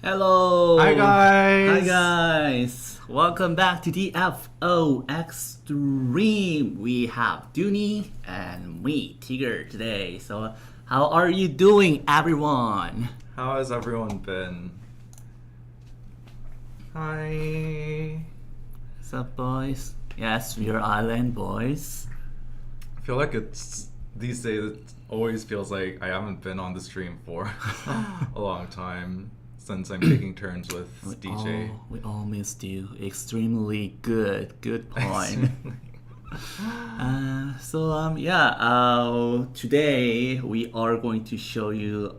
Hello! Hi Hi guys! guys! Welcome back to DFO Extreme. We have Dooney and me, Tiger, today. So, how are you doing, everyone? How has everyone been? Hi. What's up, boys? Yes, we're Island boys. I feel like it's these days it always feels like I haven't been on the stream for a long time since I'm taking turns with DJ. We all missed you. Extremely good point. Today we are going to show you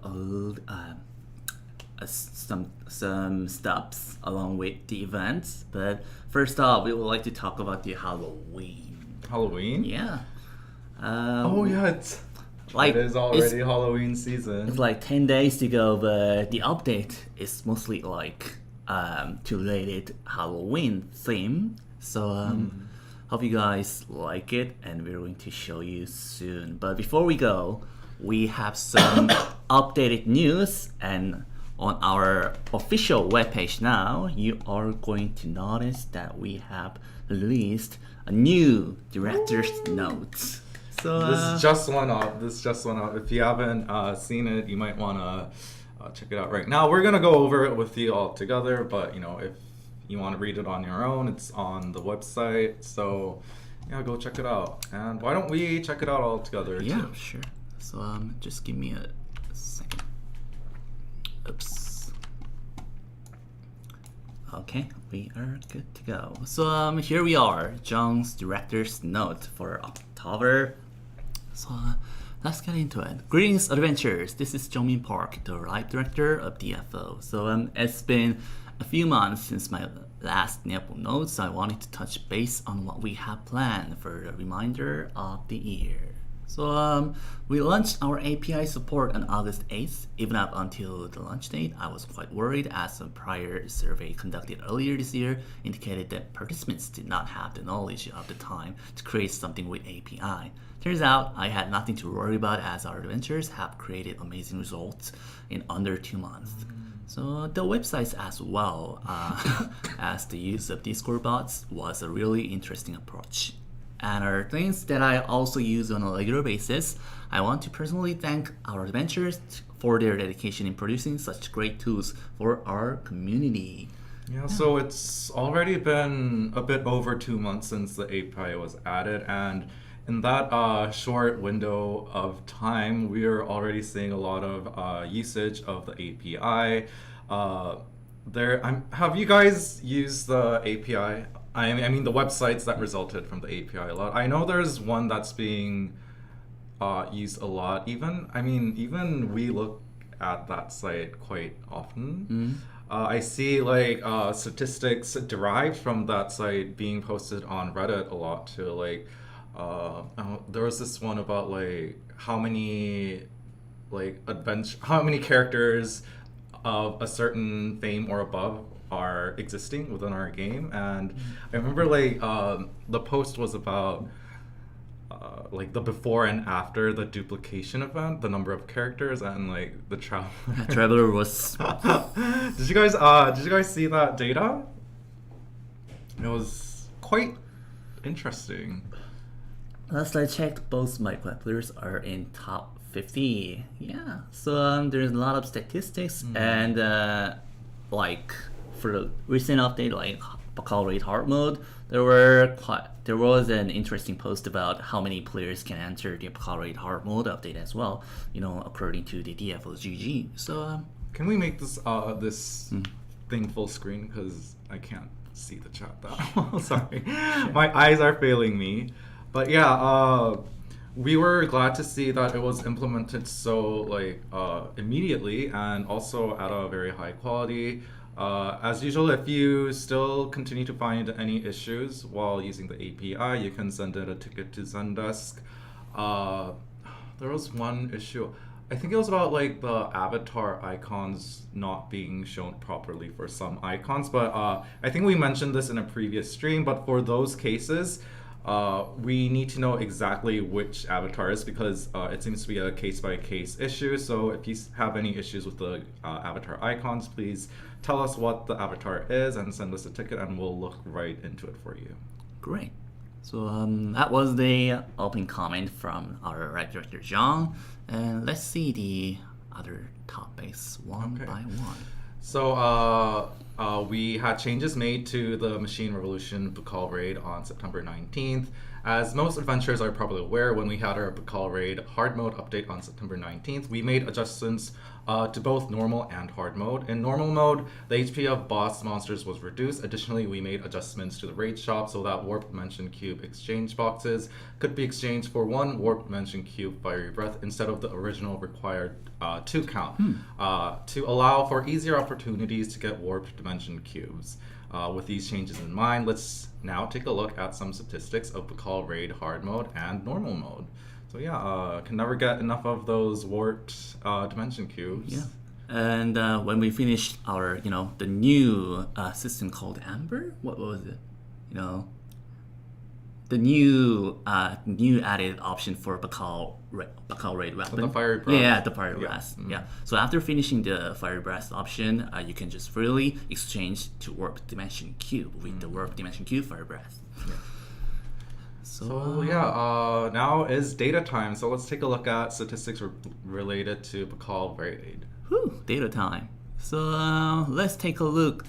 some steps along with the events. But first off, we would like to talk about the Halloween. Halloween? Yeah. It is already Halloween season. It's like 10 days to go, but the update is mostly like to related Halloween theme. So hope you guys like it, and we're going to show you soon. But before we go, we have some updated news, and on our official webpage now, you are going to notice that we have released a new director's note. So This just went up. If you haven't seen it, you might want to check it out right now. We're gonna go over it with you all together, but if you want to read it on your own, it's on the website. So yeah, go check it out. And why don't we check it out all together? Yeah, too? sure. So just give me a second. Oops. Okay, we are good to go. So here we are, John's director's note for October. So let's get into it. Greetings, adventurers. This is Jongmin Park, the live director of DFO. So it's been a few months since my last Nepal note, so I wanted to touch base on what we have planned for the remainder of the year. So we launched our API support on August 8th. Even up until the launch date, I was quite worried, as a prior survey conducted earlier this year indicated that participants did not have the knowledge of the time to create something with API. Turns out I had nothing to worry about, as our adventurers have created amazing results in under 2 months. So the websites as well as the use of Discord bots was a really interesting approach. And are things that I also use on a regular basis. I want to personally thank our adventurers for their dedication in producing such great tools for our community. Yeah, so it's already been a bit over 2 months since the API was added, and in that short window of time, we are already seeing a lot of usage of the API. Have you guys used the API? I mean the websites that resulted from the API a lot. I know there's one that's being used a lot. Even we look at that site quite often. I see statistics derived from that site being posted on Reddit a lot too. There was this one about how many characters of a certain fame or above are existing within our game, and I remember the post was about the before and after the duplication event, the number of characters, and the travel. Traveler was. Did you guys see that data? It was quite interesting. Last I checked, both my players are in top 50. Yeah, so there's a lot of statistics, and for the recent update, like Baccalaureate Hard Mode, there was an interesting post about how many players can enter the Baccalaureate Hard Mode update as well. According to the DFOGG. So can we make this thing full screen, because I can't see the chat that well. Sorry, sure. My eyes are failing me. But yeah, we were glad to see that it was implemented so immediately, and also at a very high quality. As usual, if you still continue to find any issues while using the API, you can send in a ticket to Zendesk. There was one issue. I think it was about the avatar icons not being shown properly for some icons, but I think we mentioned this in a previous stream. But for those cases, we need to know exactly which avatars because it seems to be a case-by-case issue. So if you have any issues with the avatar icons, please tell us what the avatar is and send us a ticket and we'll look right into it for you. Great. So that was the opening comment from our Art Director John. And let's see the other topics one by one. So we had changes made to the Machine Revolution Bacall raid on September 19th. As most adventurers are probably aware, when we had our Bacall raid hard mode update on September 19th, we made adjustments to both normal and hard mode. In normal mode, the HP of boss monsters was reduced. Additionally, we made adjustments to the raid shop so that Warp Dimension Cube exchange boxes could be exchanged for 1 Warp Dimension Cube Fiery Breath instead of the original required 2 count, to allow for easier opportunities to get Warp Dimension Cubes. With these changes in mind, let's now take a look at some statistics of Bacall raid hard mode and normal mode. So yeah, can never get enough of those warped dimension cubes. Yeah. And when we finished our, the new system called Amber, what was it? The new added option for Bacall raid weapon. The Fiery Breath. Yeah, the Fiery Breath. Yeah. So after finishing the Fiery Breath option, you can just freely exchange to Warp Dimension Cube with the Warp Dimension Cube Fiery Breath. Yeah. So yeah, now is data time. So let's take a look at statistics related to Bacall raid. Data time. So let's take a look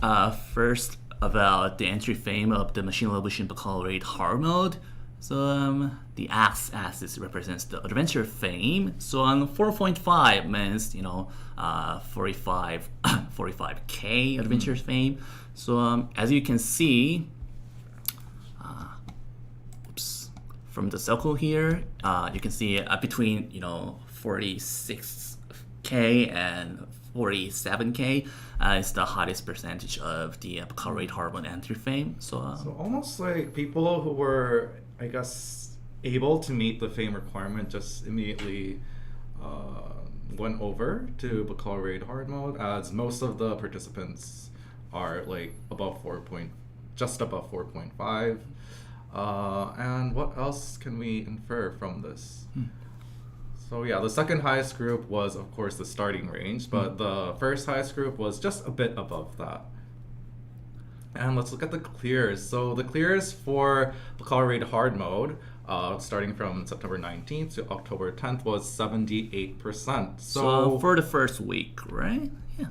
first about the entry frame of the Machine Revolution Bacall raid hard mode. So the x-axis represents the adventure fame. So on 4.5 means 45k adventure fame. So as you can see, from the circle here, you can see between 46k and 47k is the highest percentage of the Bacall raid hard mode entry fame. So almost like people who were, I guess, able to meet the fame requirement just immediately went over to Bacall raid hard mode, as most of the participants are like just above 4.5. And what else can we infer from this? So yeah, the second highest group was, of course, the starting range, but the first highest group was just a bit above that. And let's look at the clears. So the clears for Bacall raid hard mode, starting from September 19th to October 10th, was 78%. So for the first week, right? Yeah.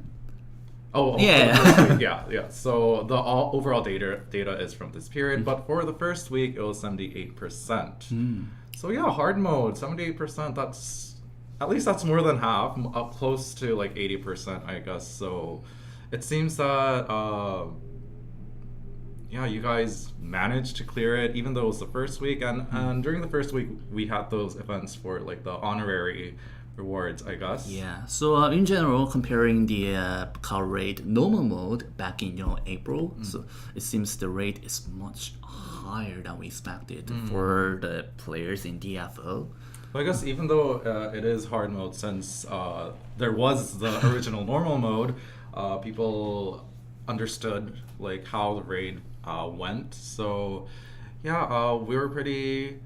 Oh, yeah. yeah. So the overall data is from this period, but for the first week, it was 78%. So yeah, hard mode, 78%, that's more than half, up close to like 80%, I guess. So it seems that, you guys managed to clear it, even though it was the first week. And during the first week, we had those events for like the honorary rewards, I guess. Yeah. So in general, comparing the Bacall raid normal mode back in April, so it seems the rate is much higher than we expected for the players in DFO. Well, I guess even though it is hard mode, since there was the original normal mode, people understood like how the raid went. So yeah, we were pretty,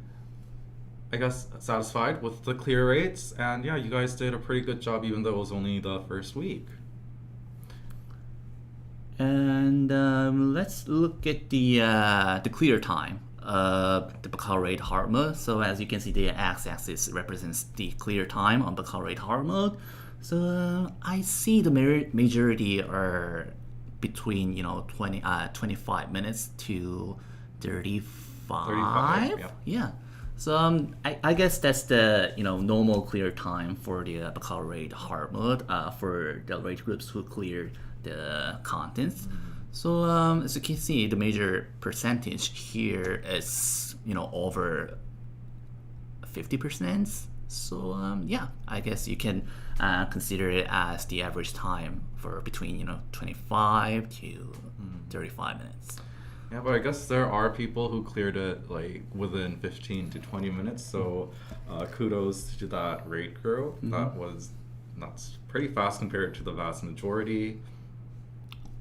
I guess, satisfied with the clear rates, and yeah, you guys did a pretty good job even though it was only the first week. And let's look at the clear time of the Bacall raid hard mode. So as you can see, the x-axis represents the clear time on Bacall raid hard mode. So I see the majority are between 25 minutes to 35. Yeah. So I guess that's the normal clear time for the Bacall raid hard mode for the raid groups who clear the contents. So as you can see, the major percentage here is over 50%. So yeah, I guess you can consider it as the average time for between 25 to 35 minutes. Yeah, but I guess there are people who cleared it like within 15 to 20 minutes. So kudos to that raid crew. That's pretty fast compared to the vast majority.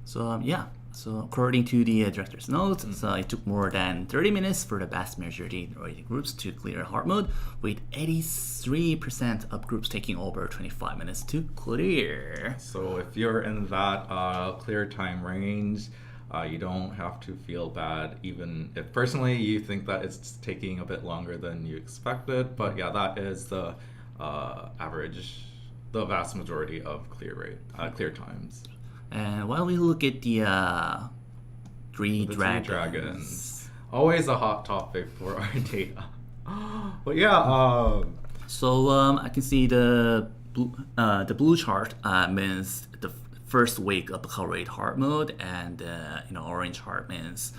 So yeah, So according to the director's note, so it took more than 30 minutes for the vast majority rated groups to clear hard mode, with 83% of groups taking over 25 minutes to clear. So if you're in that clear time range, you don't have to feel bad, even if personally you think that it's taking a bit longer than you expected. But yeah, that is the average, the vast majority of clear times. And while we look at the three The dragons. Three Dragons, always a hot topic for our data. But yeah, So I can see the blue chart means the first week of Baccarat Rate hard mode, and orange chart means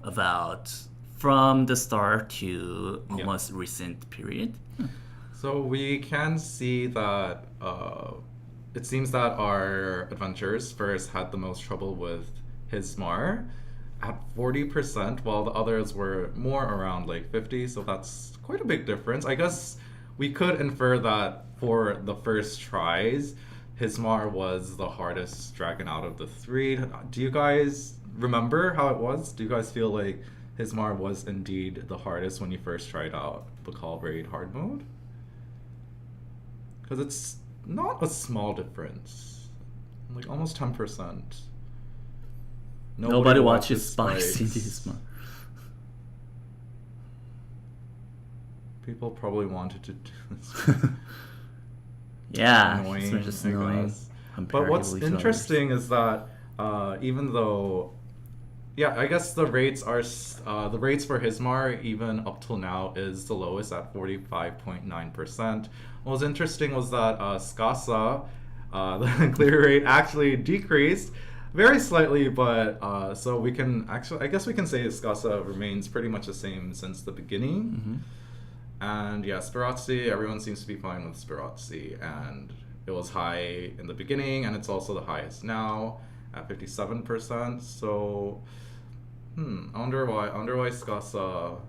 about from the start to almost recent period. so we can see that it seems that our adventurers first had the most trouble with Hismar at 40%, while the others were more around like 50. So that's quite a big difference. I guess we could infer that for the first tries, Hismar was the hardest dragon out of the three. Do you guys remember how it was? Do you guys feel like Hismar was indeed the hardest when you first tried out Baccarat Raid hard mode? Because it's not a small difference, like almost 10%. Nobody watches Spikes in this month. People probably wanted to do this. Yeah, Annoying, it's just I annoying. guess. But what's comparatively to interesting is that even though, I guess the rates for Hismar even up till now is the lowest at 45.9%. What was interesting was that Skasa, the clear rate actually decreased very slightly, but so we can actually, I guess we can say Skasa remains pretty much the same since the beginning. And yeah, Spirazzi, everyone seems to be fine with Spirazzi, and it was high in the beginning, and it's also the highest now at 57%. So, I wonder why Skasa,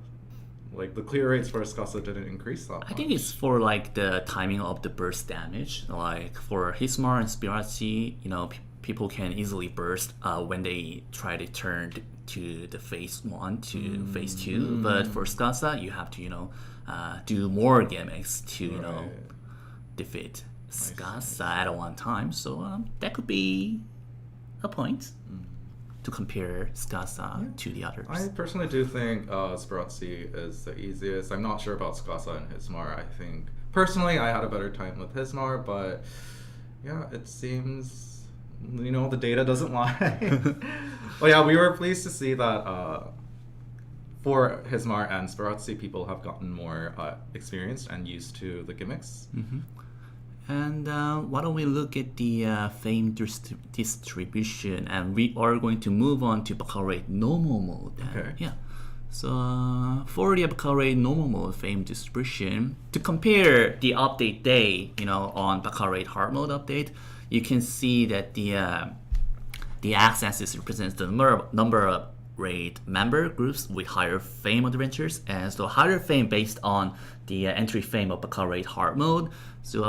like the clear rates for Skasa didn't increase that much. I think it's for like the timing of the burst damage. Like for Hismar and Spirazzi, people can easily burst when they try to turn to the phase 1 to phase 2. But for Skasa, you have to do more gimmicks to defeat Skasa at one time. So that could be a point to compare Skasa to the others. I personally do think Spirazzi is the easiest. I'm not sure about Skasa and Hismar. I think personally I had a better time with Hismar, but yeah, it seems the data doesn't lie. But yeah, we were pleased to see that for Hismar and Spirazzi, people have gotten more experienced and used to the gimmicks. And why don't we look at the fame distribution, and we are going to move on to Baccarat normal mode. Okay. Yeah. So for the Baccarat normal mode fame distribution, to compare the update day, on Baccarat hard mode update, you can see that the x-axis represents the number of raid member groups with higher fame adventures, and so higher fame based on the entry fame of Baccarat hard mode. So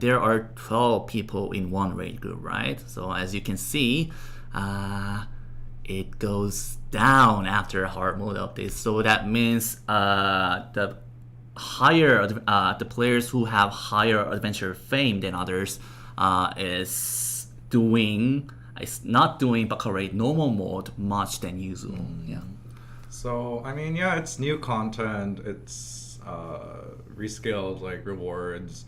there are 12 people in one raid group, right? So as you can see, it goes down after hard mode update. So that means the players who have higher adventure fame than others is not doing Baccarat normal mode much than usual. Yeah. So I mean, yeah, it's new content. It's rescaled like rewards.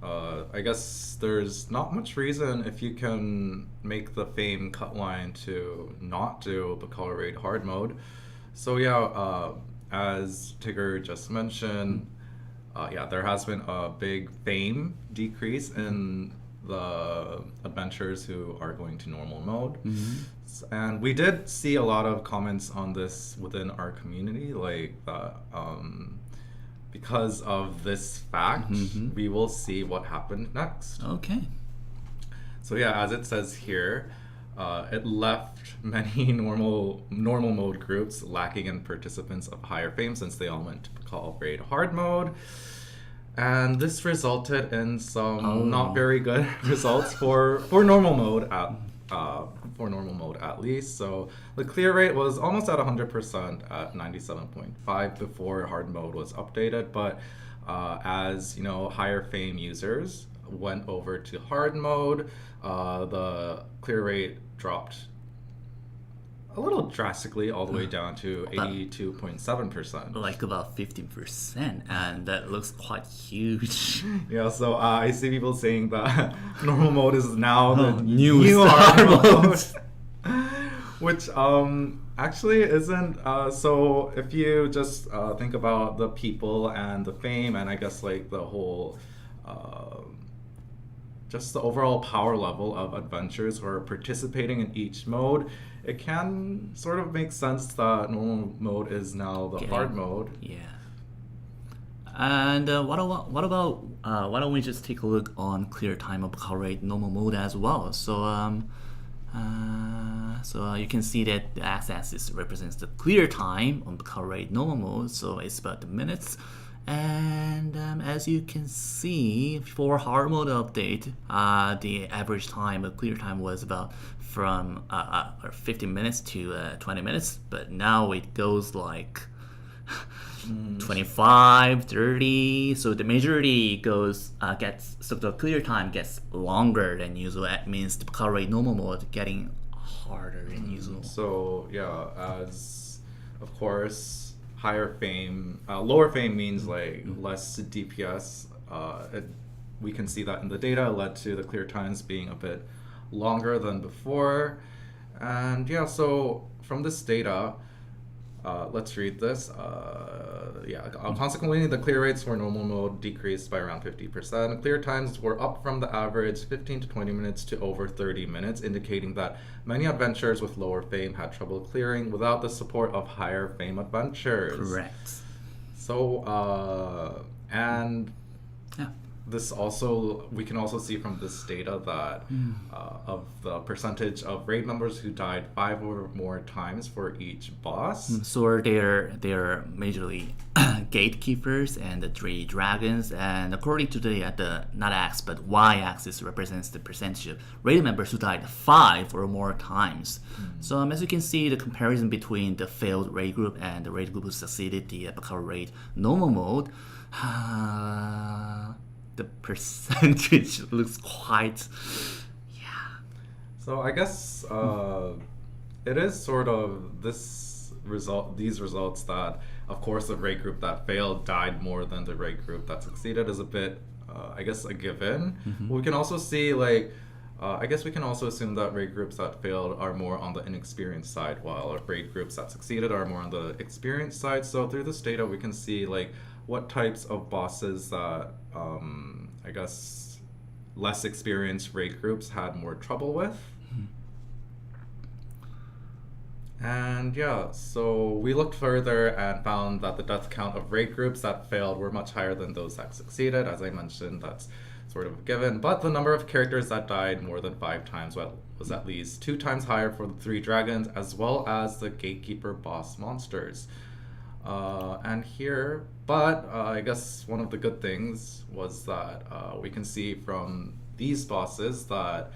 I guess there's not much reason if you can make the fame cut line to not do Baccarat hard mode. So yeah, as Tigger just mentioned, there has been a big fame decrease in the adventurers who are going to normal mode. And we did see a lot of comments on this within our community, like because of this fact, we will see what happened next. Okay. So yeah, as it says here, it left many normal mode groups lacking in participants of higher fame, since they all went to Baccarat hard mode. And this resulted in some not very good results for normal mode at for normal mode at least. So the clear rate was almost at 100% at 97.5 before hard mode was updated. But as you know, higher fame users went over to hard mode, the clear rate dropped a little drastically, all the way down to 82.7%. Like about 15%, and that looks quite huge. Yeah, so I see people saying that normal mode is now the new hard mode. mode. Which actually isn't. So if you just think about the people and the fame, and I guess like the whole just the overall power level of adventurers who are participating in each mode, it can sort of make sense that normal mode is now the hard mode. Yeah. And what about why don't we just take a look on clear time of Bacal rate normal mode as well? So you can see that the x-axis represents the clear time on Bacal rate normal mode, so it's about the minutes. And as you can see, for hard mode update, the average time of clear time was about from 15 minutes to 20 minutes, but now it goes like 25, 30. So the majority so the clear time gets longer than usual. That means the Bacal rate normal mode getting harder than usual. So yeah, as of course higher fame, lower fame means like less DPS. We can see that in the data led to the clear times being a bit longer than before. And yeah, so from this data, let's read this. Consequently, the clear rates for normal mode decreased by around 50%. Clear times were up from the average 15 to 20 minutes to over 30 minutes, indicating that many adventurers with lower fame had trouble clearing without the support of higher fame adventurers. Correct. So, and this also, we can also see from this data that of the percentage of raid members who died 5 or more times for each boss. So they're majorly gatekeepers and the 3 dragons, and according to the not X but Y axis represents the percentage of raid members who died 5 or more times. So as you can see, the comparison between the failed raid group and the raid group who succeeded the Bacal raid normal mode, the percentage looks quite, So I guess it is sort of these results that, of course, the raid group that failed died more than the raid group that succeeded is a bit, I guess, a given. We can also see I guess we can also assume that raid groups that failed are more on the inexperienced side, while raid groups that succeeded are more on the experienced side. So through this data, we can see what types of bosses that I guess less experienced raid groups had more trouble with. And yeah, so we looked further and found that the death count of raid groups that failed were much higher than those that succeeded. As I mentioned, that's sort of a given. But the number of characters that died more than 5 times was at least 2 times higher for the 3 dragons, as well as the gatekeeper boss monsters. I guess one of the good things was that we can see from these bosses that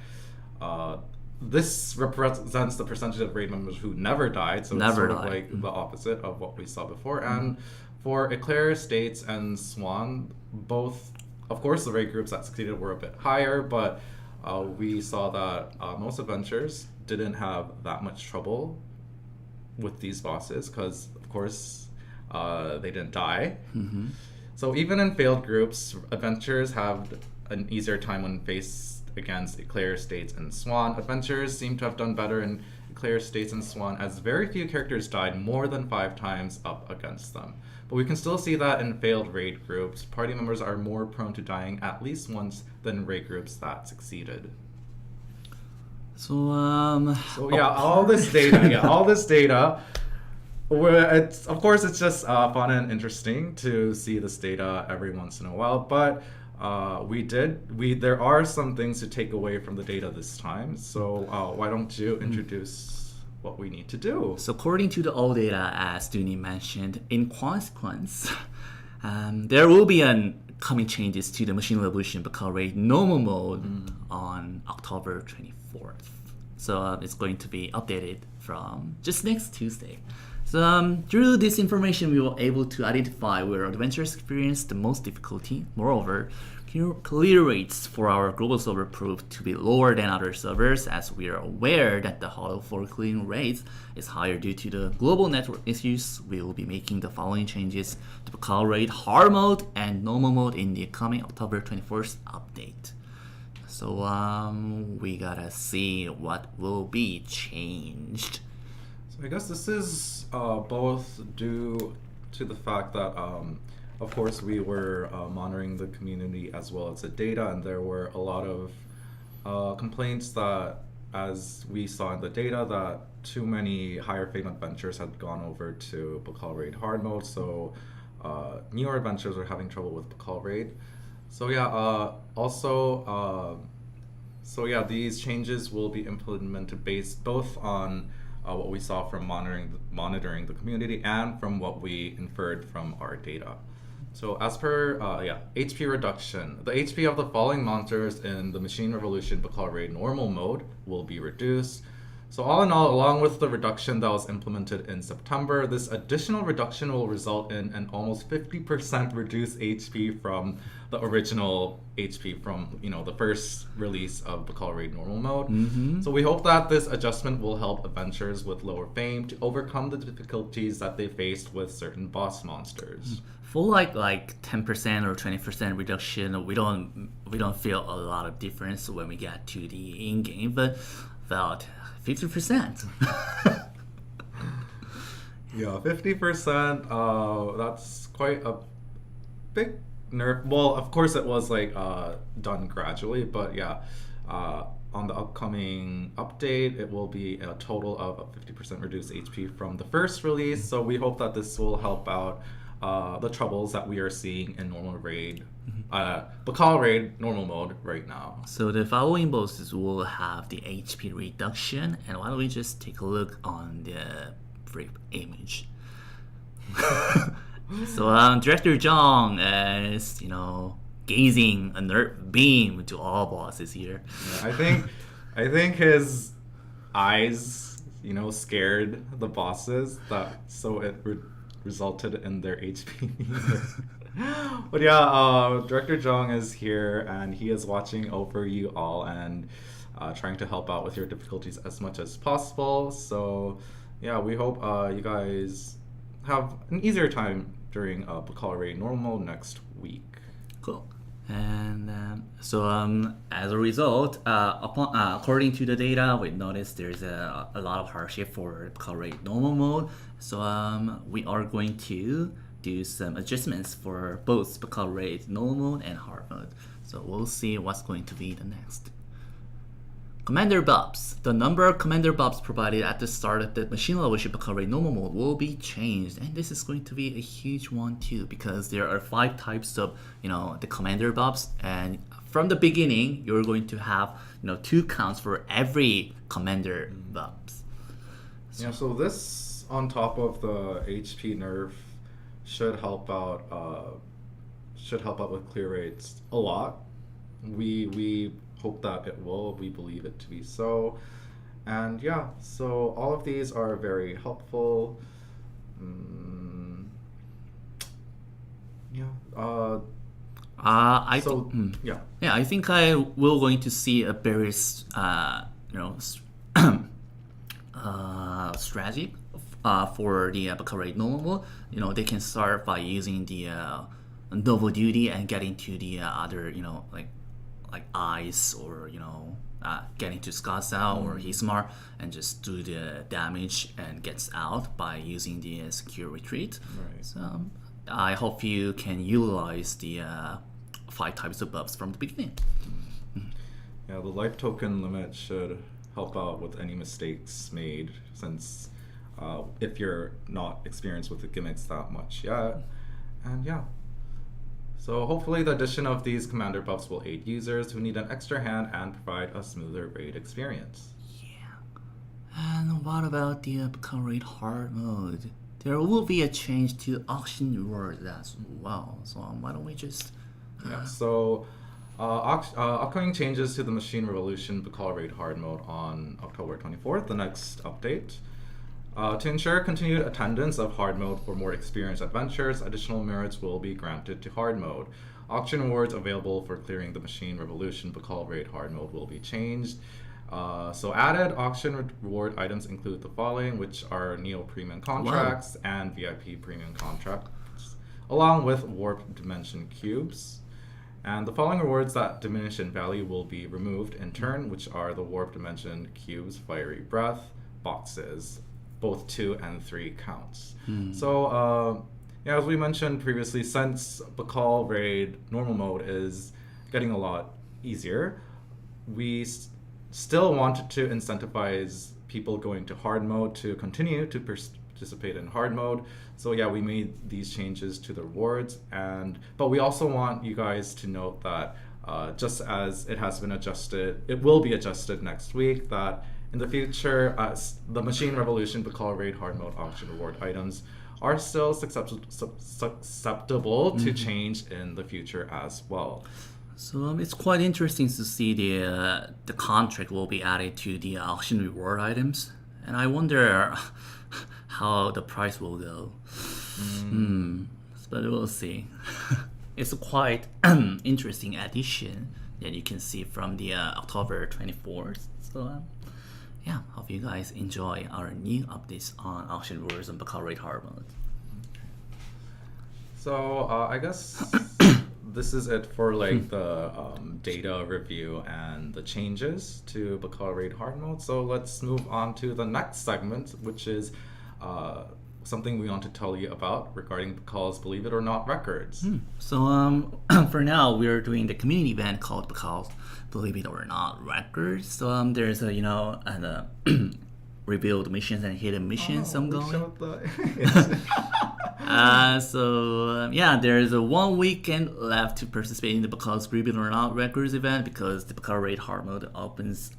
this represents the percentage of raid members who never died, so it's sort of like the opposite of what we saw before. And for Eclair, States, and Swan, both, of course, the raid groups that succeeded were a bit higher, but we saw that most adventurers didn't have that much trouble with these bosses because, of course, they didn't die. So even in failed groups, adventurers have an easier time when faced against Eclair, States, and Swan. Adventurers seem to have done better in Eclair, States, and Swan, as very few characters died more than 5 times up against them. But we can still see that in failed raid groups, party members are more prone to dying at least once than raid groups that succeeded. So all this data. Of course, it's just fun and interesting to see this data every once in a while, but there are some things to take away from the data this time. So why don't you introduce what we need to do? So according to the old data, as Dooney mentioned, in consequence, there will be coming changes to the Machine Revolution Bacal Raid normal mode on October 24th. So it's going to be updated from just next Tuesday. So through this information, we were able to identify where adventurers experience the most difficulty. Moreover, clear rates for our global server proved to be lower than other servers, as we are aware that the Hollow 4 clearing rates is higher due to the global network issues. We will be making the following changes to Pakal Raid hard mode and normal mode in the coming October 21st update. So we gotta see what will be changed. So I guess this is both due to the fact that of course, we were monitoring the community as well as the data, and there were a lot of complaints that, as we saw in the data, that too many higher fame adventurers had gone over to Pakal Raid hard mode, so newer adventurers were having trouble with Pakal Raid. So yeah, these changes will be implemented based both on what we saw from monitoring the community and from what we inferred from our data. So as per, HP reduction. The HP of the following monsters in the Machine Revolution Pakal Raid normal mode will be reduced. So all in all, along with the reduction that was implemented in September, this additional reduction will result in an almost 50% reduced HP from the original HP from the first release of Pakal Raid normal mode. So we hope that this adjustment will help adventurers with lower fame to overcome the difficulties that they faced with certain boss monsters. For like 10% or 20% reduction, we don't feel a lot of difference when we get to the in-game, but about 50%. Yeah, 50%. That's quite a big nerf. Well, of course it was done gradually, but yeah, on the upcoming update, it will be a total of a 50% reduced HP from the first release. So we hope that this will help out the troubles that we are seeing in normal raid, Pakal Raid normal mode right now. So the following bosses will have the HP reduction, and why don't we just take a look on the brief image. So Director Zhang is, gazing a nerf beam to all bosses here. Yeah, I think his eyes, scared the bosses, so it resulted in their HP. But yeah, Director Zhang is here, and he is watching over you all and trying to help out with your difficulties as much as possible. So yeah, we hope you guys have an easier time during Pakal Raid normal next week. Cool. And as a result, according to the data, we noticed there's a lot of hardship for Pakal Raid normal mode. So we are going to do some adjustments for both Pakal Raid normal mode and hard mode. So we'll see what's going to be the next. Commander buffs. The number of commander buffs provided at the start of the Machine Revolution Pakal Raid normal mode will be changed, and this is going to be a huge one too, because there are 5 types of the commander buffs, and from the beginning you're going to have 2 counts for every commander buffs. So this on top of the HP nerf should help out with clear rates a lot. We hope that it will. We believe it to be so. And yeah, so all of these are very helpful. I think I will going to see a very strategy for the Pakal Raid normal mode. They can start by using the Noble Duty and getting to the other like Ice, or getting to Skasa or Hismar, and just do the damage and gets out by using the secure retreat. Right. So I hope you can utilize the 5 types of buffs from the beginning. Yeah, the life token limit should help out with any mistakes made, since if you're not experienced with the gimmicks that much yet. And yeah, so hopefully the addition of these commander buffs will aid users who need an extra hand and provide a smoother raid experience. Yeah. And what about the Pakal Raid hard mode? There will be a change to auction rewards as well. So why don't we just... Yeah, so Upcoming changes to the Machine Revolution Bacall Raid hard mode on October 24th, the next update. To ensure continued attendance of hard mode for more experienced adventurers, additional merits will be granted to hard mode. Auction rewards available for clearing the Machine Revolution Bacall Raid hard mode will be changed. So added auction reward items include the following, which are Neo Premium contracts and VIP Premium contracts, along with Warp Dimension cubes. And the following rewards that diminish in value will be removed in turn, which are the Warp Dimension cubes, Fiery Breath, boxes, both 2 and 3 counts. So, as we mentioned previously, since Bacall Raid normal mode is getting a lot easier, we still wanted to incentivize people going to hard mode to continue to participate in hard mode. So yeah, we made these changes to the rewards, but we also want you guys to note that just as it has been adjusted, it will be adjusted next week, that in the future, the Machine Revolution Bacall Raid hard mode auction reward items are still susceptible to change in the future as well. So it's quite interesting to see the contract will be added to the auction reward items, and I wonder how the price will go. But we'll see. It's a quite interesting addition that you can see from the October 24th. So yeah, hope you guys enjoy our new updates on auction rewards and Bacall Raid hard mode. So I guess this is it for the data review and the changes to Bacall Raid hard mode. So let's move on to the next segment, which is something we want to tell you about regarding Bacall's Believe It or Not records. So for now, we're doing the community event called Bacall's Believe It or Not records. So there's a revealed missions and hidden missions ongoing. There's a 1 weekend left to participate in the Bacall's Believe It or Not records event, because the Bacall Raid hard mode opens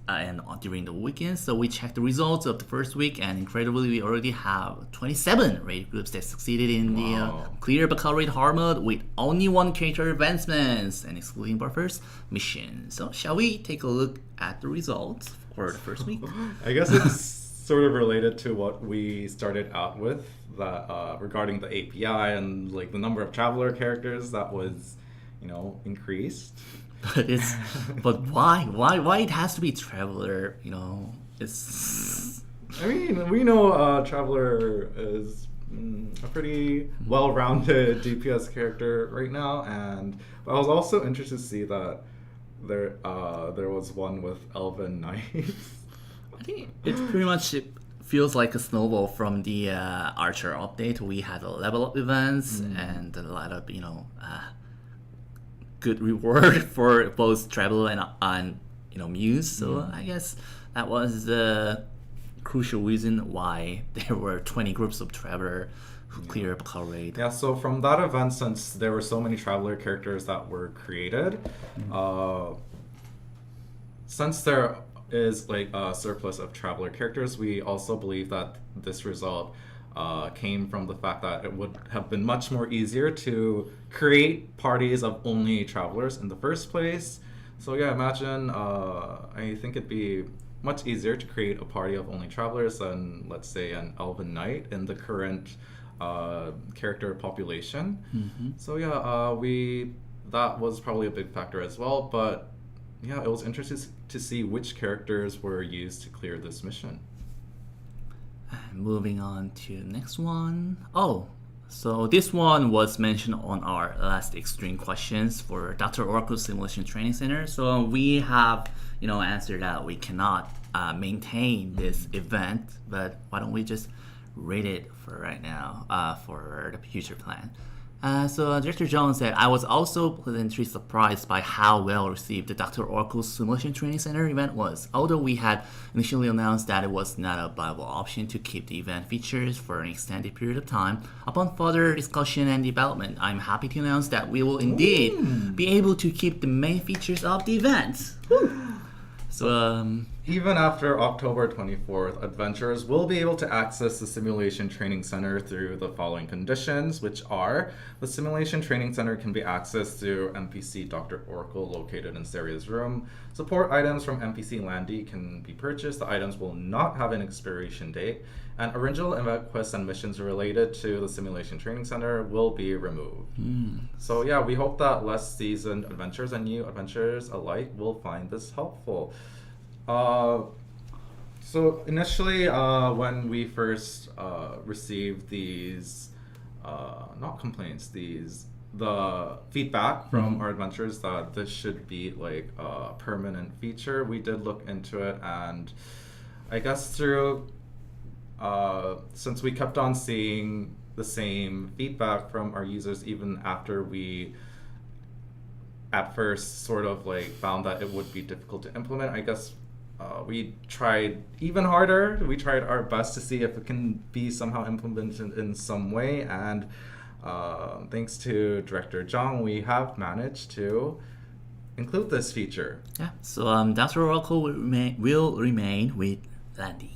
during the weekend. So we checked the results of the first week, and incredibly, we already have 27 raid groups that succeeded in the clear Bacall Raid hard mode with only 1 character advancements and excluding buffers mission. So shall we take a look at the results for the first week? I guess it's sort of related to what we started out with, that regarding the API and the number of traveler characters that was, increased. But why it has to be traveler? It's. I mean, we know traveler is a pretty well-rounded DPS character right now, and I was also interested to see that there was one with Elven Knights. I think it's pretty much, it feels like a snowball from the Archer update. We had a level up events and a lot of good reward for both Traveler and Muse. So I guess that was the crucial reason why there were 20 groups of Traveler who cleared Bacall Raid. Yeah, so from that event, since there were so many Traveler characters that were created, since there is a surplus of Traveler characters, we also believe that this result came from the fact that it would have been much more easier to create parties of only Travelers in the first place. So yeah, imagine, I think it'd be much easier to create a party of only Travelers than, let's say, an Elven Knight in the current character population. So yeah, that was probably a big factor as well, but yeah, it was interesting to see which characters were used to clear this mission. Moving on to the next one. So this one was mentioned on our last Extreme Questions for Dr. Oracle Simulation Training Center. So we have, answered that we cannot maintain this event, but why don't we just rate it for right now for the future plan. So Director Jones said, I was also pleasantly surprised by how well received the Dr. Oracle's Simulation Training Center event was. Although we had initially announced that it was not a viable option to keep the event features for an extended period of time, upon further discussion and development, I'm happy to announce that we will indeed be able to keep the main features of the event. So even after October 24th, adventurers will be able to access the Simulation Training Center through the following conditions, which are the Simulation Training Center can be accessed through NPC Dr. Oracle located in Saria's room. Support items from NPC Landy can be purchased. The items will not have an expiration date. And original event quests and missions related to the Simulation Training Center will be removed. So yeah, we hope that less seasoned adventurers and new adventurers alike will find this helpful. So initially, when we first received these, not complaints, the feedback from our adventurers that this should be like a permanent feature, we did look into it, and I guess through since we kept on seeing the same feedback from our users even after we at first sort of like found that it would be difficult to implement, I guess we tried even harder. We tried our best to see if it can be somehow implemented in some way, and thanks to Director Zhang, we have managed to include this feature. Yeah, so Dr. Oracle will remain with Landy.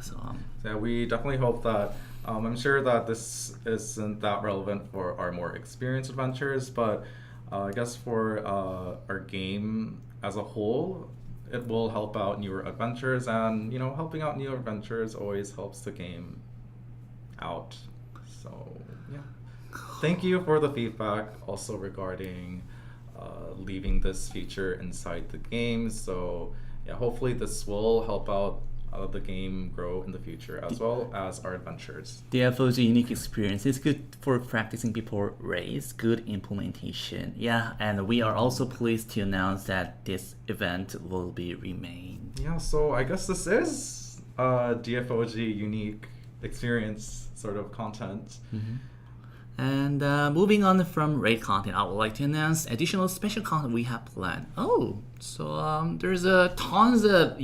So, yeah, we definitely hope that, I'm sure that this isn't that relevant for our more experienced adventurers, but I guess for our game as a whole, it will help out newer adventurers, and helping out new adventurers always helps the game out. So yeah, thank you for the feedback also regarding leaving this feature inside the game. So yeah, hopefully this will help out the game grow in the future as well as our adventures. DFO's unique experience is good for practicing before race, good implementation. Yeah, and we are also pleased to announce that this event will be remain. Yeah, so I guess this is DFOG unique experience sort of content. And moving on from raid content, I would like to announce additional special content we have planned. So there's tons of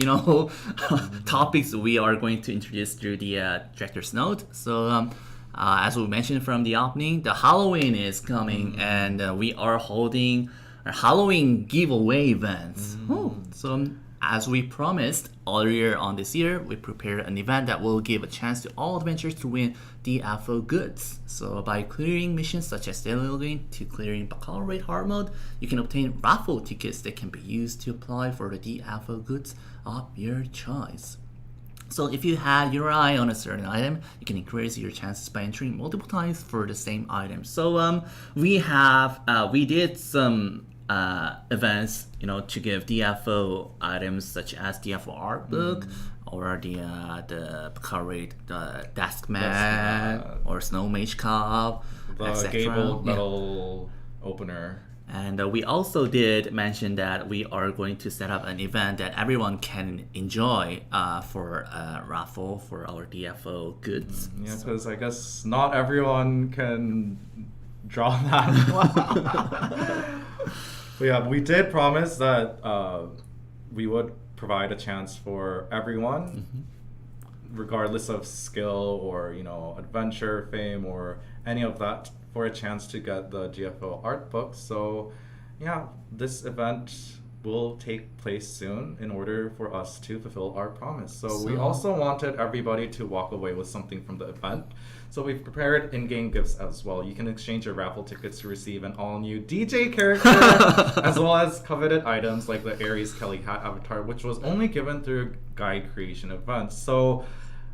topics we are going to introduce through the director's note. So as we mentioned from the opening, the Halloween is coming, and we are holding a Halloween giveaway events. So as we promised earlier on this year, we prepared an event that will give a chance to all adventurers to win DFO goods. So by clearing missions such as daily login to clearing Baccalaureate hard mode, you can obtain raffle tickets that can be used to apply for the DFO goods of your choice. So if you had your eye on a certain item, you can increase your chances by entering multiple times for the same item. So we did some events, to give DFO items such as DFO art book, or the Baccalaureate desk mat, or Snow Mage Cup, the etc. gabled metal opener. And we also did mention that we are going to set up an event that everyone can enjoy for a raffle for our DFO goods. Yeah, because I guess not everyone can draw that well. But yeah, we did promise that we would provide a chance for everyone, regardless of skill or adventure, fame, or any of that, for a chance to get the DFO art book. So yeah, this event will take place soon in order for us to fulfill our promise. So we also wanted everybody to walk away with something from the event. So we've prepared in-game gifts as well. You can exchange your raffle tickets to receive an all-new DJ character, as well as coveted items like the Aries Kelly hat avatar, which was only given through guide creation events. So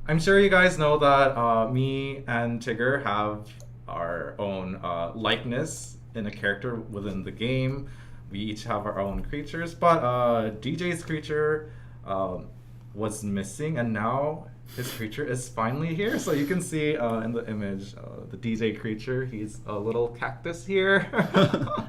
I'm sure you guys know that me and Tigger have our own likeness in a character within the game. We each have our own creatures, but DJ's creature was missing, and now his creature is finally here. So you can see in the image the DJ creature. He's a little cactus here.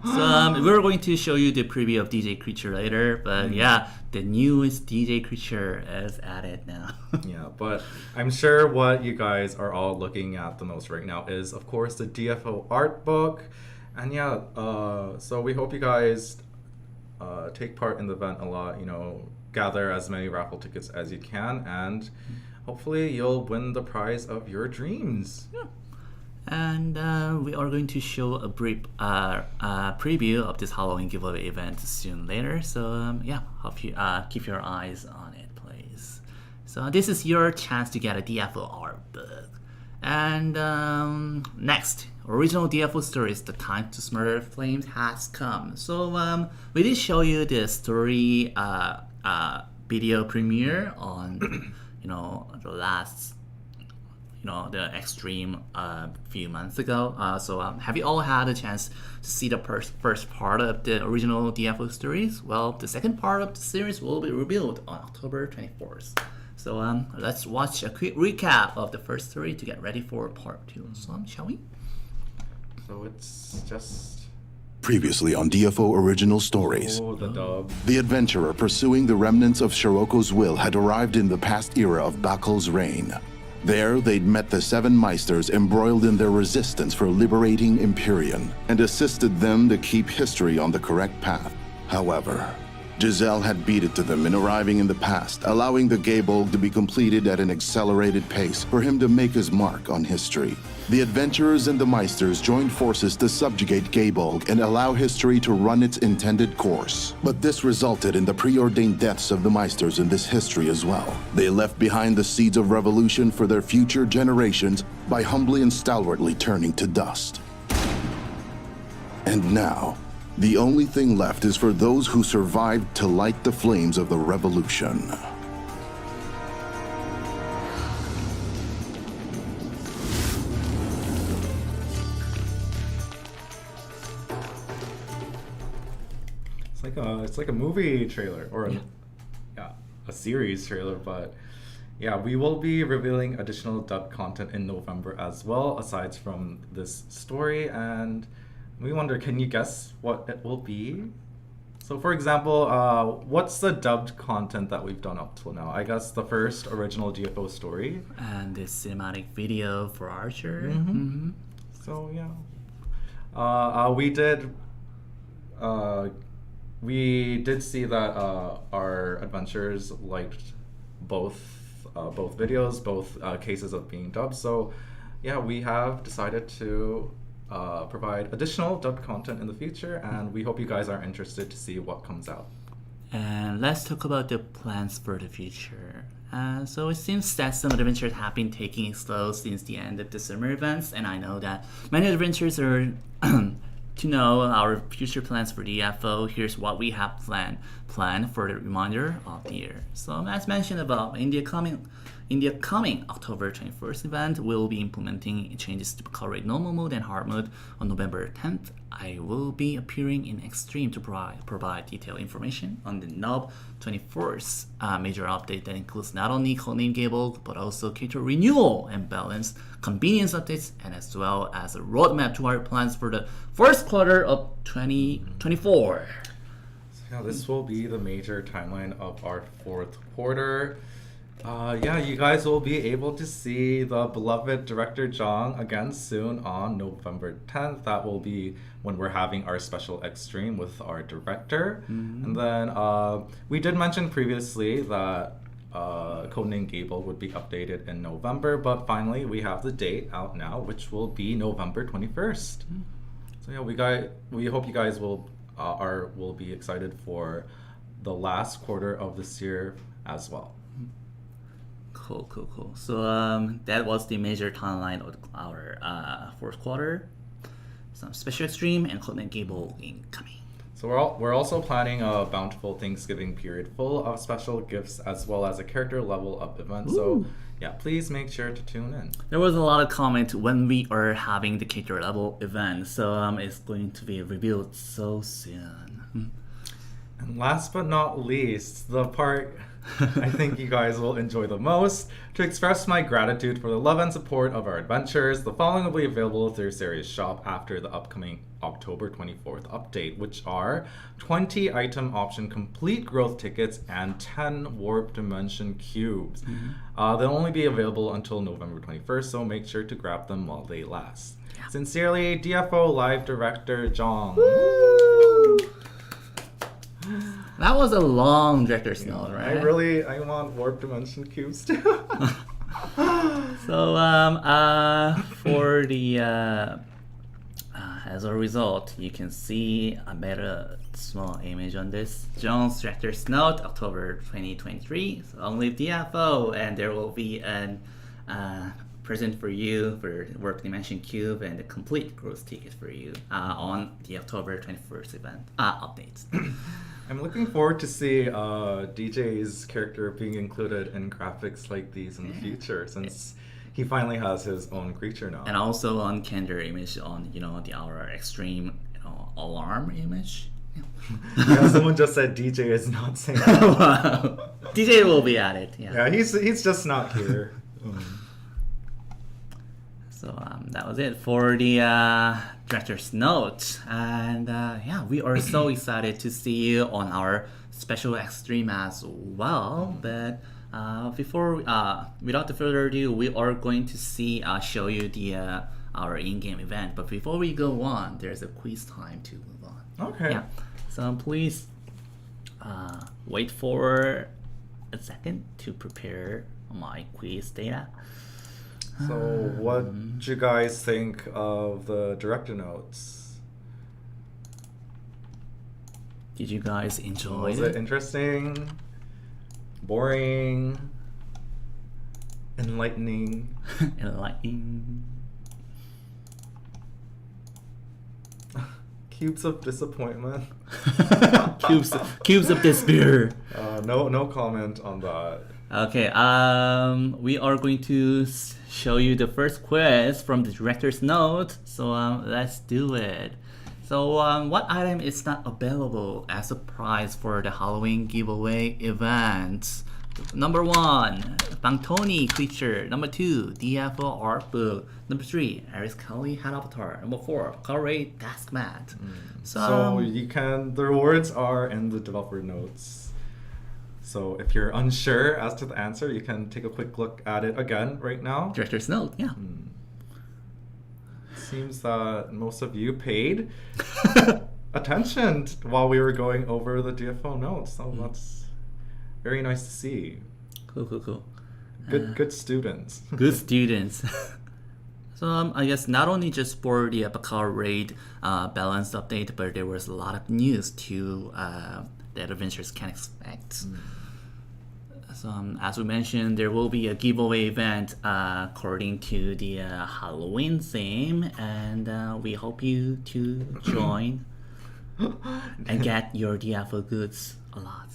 So we're going to show you the preview of DJ creature later, but yeah, the newest DJ creature is added now. Yeah, but I'm sure what you guys are all looking at the most right now is, of course, the DFO art book. And yeah, so we hope you guys take part in the event a lot, gather as many raffle tickets as you can, and hopefully you'll win the prize of your dreams. Yeah. And we are going to show a brief preview of this Halloween giveaway event soon later. So yeah, hope you keep your eyes on it, please. So this is your chance to get a DFO art book. And next, original DFO stories, The Time to Smother Flames has come. So we did show you the story video premiere on the last the extreme few months ago. So have you all had a chance to see the first part of the original DFO stories? Well, the second part of the series will be revealed on October 24th. So let's watch a quick recap of the first story to get ready for part 2. So shall we? So it's just... Previously on DFO Original Stories. Oh, the dub. The adventurer pursuing the remnants of Shiroko's will had arrived in the past era of Bakel's reign. There, they'd met the 7 Meisters embroiled in their resistance for liberating Empyrean, and assisted them to keep history on the correct path. However, Giselle had beat it to them in arriving in the past, allowing the Gaybolg to be completed at an accelerated pace for him to make his mark on history. The adventurers and the Meisters joined forces to subjugate Gaybolg and allow history to run its intended course. But this resulted in the preordained deaths of the Meisters in this history as well. They left behind the seeds of revolution for their future generations by humbly and stalwartly turning to dust. And now, the only thing left is for those who survived to light the flames of the revolution. It's like a movie trailer or a series trailer, but yeah, we will be revealing additional dub content in November as well, aside from this story. And we wonder, can you guess what it will be? So for example, what's the dubbed content that we've done up till now? I guess the first original DFO story. And the cinematic video for Archer. So yeah, we did see that our adventurers liked both videos, both cases of being dubbed. So yeah, we have decided to provide additional dubbed content in the future, and we hope you guys are interested to see what comes out. And let's talk about the plans for the future. So it seems that some adventurers have been taking it slow since the end of the summer events, and I know that many adventurers are to know our future plans for DFO. Here's what we have planned for the remainder of the year. So as mentioned above, in the coming October 21st event, we'll be implementing changes to color rate normal mode and hard mode on November 10th. I will be appearing in Extreme to provide detailed information on the Nob 24th major update that includes not only Codename Gaybolg, but also character renewal and balance, convenience updates, and as well as a roadmap to our plans for the first quarter of 2024. So yeah, this will be the major timeline of our fourth quarter. Yeah, you guys will be able to see the beloved director Jong again soon on November 10th. That will be when we're having our special Extreme with our director. And then we did mention previously that Codename Gaybolg would be updated in November, but finally we have the date out now, which will be November 21st. So yeah, we hope you guys will be excited for the last quarter of this year as well. Cool. So that was the major timeline of our fourth quarter. Some special Extreme and Codename Gaybolg incoming. So we're also planning a bountiful Thanksgiving period full of special gifts as well as a character level up event. So yeah, please make sure to tune in. There was a lot of comment when we are having the character level event, so it's going to be revealed so soon. And last but not least, the part I think you guys will enjoy the most. To express my gratitude for the love and support of our adventures, the following will be available through Series Shop after the upcoming October 24th update, which are 20 item option complete growth tickets and 10 warp dimension cubes. They'll only be available until November 21st, so make sure to grab them while they last. Yeah. Sincerely, DFO Live Director Jong. Woo! That was a long director's note, right? I want warp dimension cubes too. So for the as a result, you can see I made a small image on this. Jones Director's Note, October 2023. So only DFO, and there will be an present for you for Warp Dimension Cube and the complete gross ticket for you on the October 21st event updates. I'm looking forward to see DJ's character being included in graphics like these in the future, since he finally has his own creature now. And also on Kender image on our extreme alarm image. Yeah, someone just said DJ is not saying. Wow. DJ will be at it. Yeah, he's just not here. So that was it for the director's note, and we are so excited to see you on our special extreme as well. But before, without further ado, we are going to show you the our in-game event. But before we go on, there's a quiz time to move on. Okay. Yeah. So please wait for a second to prepare my quiz data. So, what do you guys think of the director notes? Did you guys enjoy Was it interesting? Boring? Enlightening? Enlightening. Cubes of disappointment? Cubes of despair. No comment on that. Okay, we are going to show you the first quiz from the director's note. So let's do it. So what item is not available as a prize for the Halloween giveaway event? Number 1, Bangtoni creature. Number 2, DFO art book. Number 3, Aris Kelly hat avatar. Number 4, Corey task mat. So the rewards are in the developer notes. So if you're unsure as to the answer, you can take a quick look at it again right now. Director's note, yeah. Seems that most of you paid attention while we were going over the DFO notes. So that's very nice to see. Cool. Good students. Good students. So I guess not only just for the Bakar raid balance update, but there was a lot of news too that adventurers can expect. So as we mentioned, there will be a giveaway event according to the Halloween theme, and we hope you to join and get your DFO goods a lot.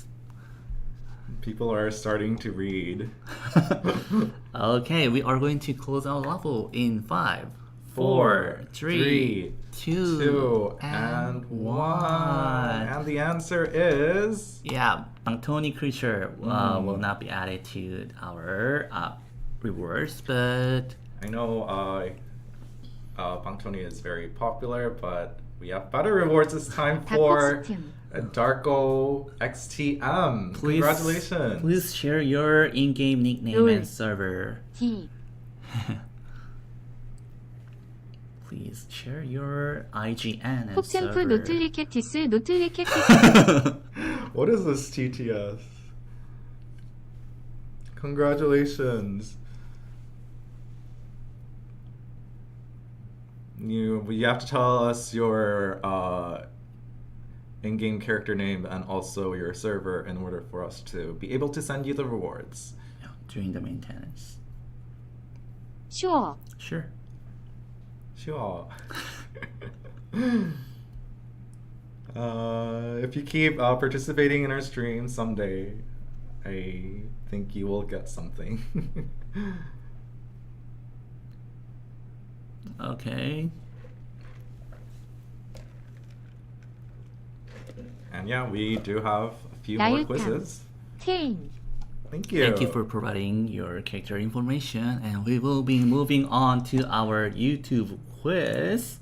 People are starting to read. Okay, we are going to close our level in 5, 4, 3, 2, and 1. And the answer is... Yeah, Bangtoni creature will not be added to our rewards, but... I know Bangtoni is very popular, but we have better rewards this time for Darko XTM. Congratulations. Please share your in-game nickname and server. Please share your IGN and 폭챔프 server. 노틀리케티스 노틀리케티스. What is this TTS? Congratulations. You have to tell us your in-game character name and also your server in order for us to be able to send you the rewards. Yeah, during the maintenance. Sure. Sure. Sure. If you keep participating in our stream someday, I think you will get something. Okay. And yeah, we do have a few more quizzes. 10. Thank you. Thank you for providing your character information, and we will be moving on to our YouTube quiz.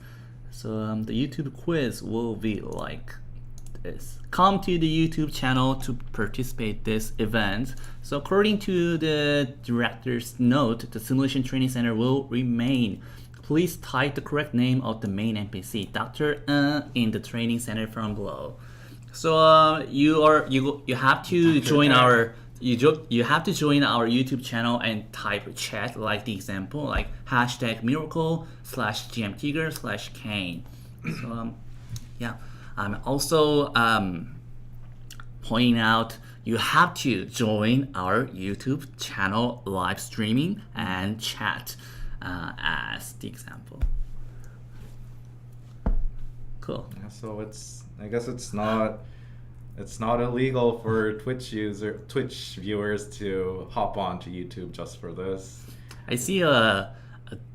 So the YouTube quiz will be like this. Come to the YouTube channel to participate this event. So according to the director's note, the Simulation Training Center will remain. Please type the correct name of the main NPC, Dr. in the training center from below. So you have to join our you have to join our YouTube channel and type chat like the example, like hashtag miracle / gmtiger / Kane. So yeah, I'm also pointing out you have to join our YouTube channel live streaming and chat as the example. Cool. Yeah, so I guess it's not illegal for Twitch viewers to hop on to YouTube just for this. I see a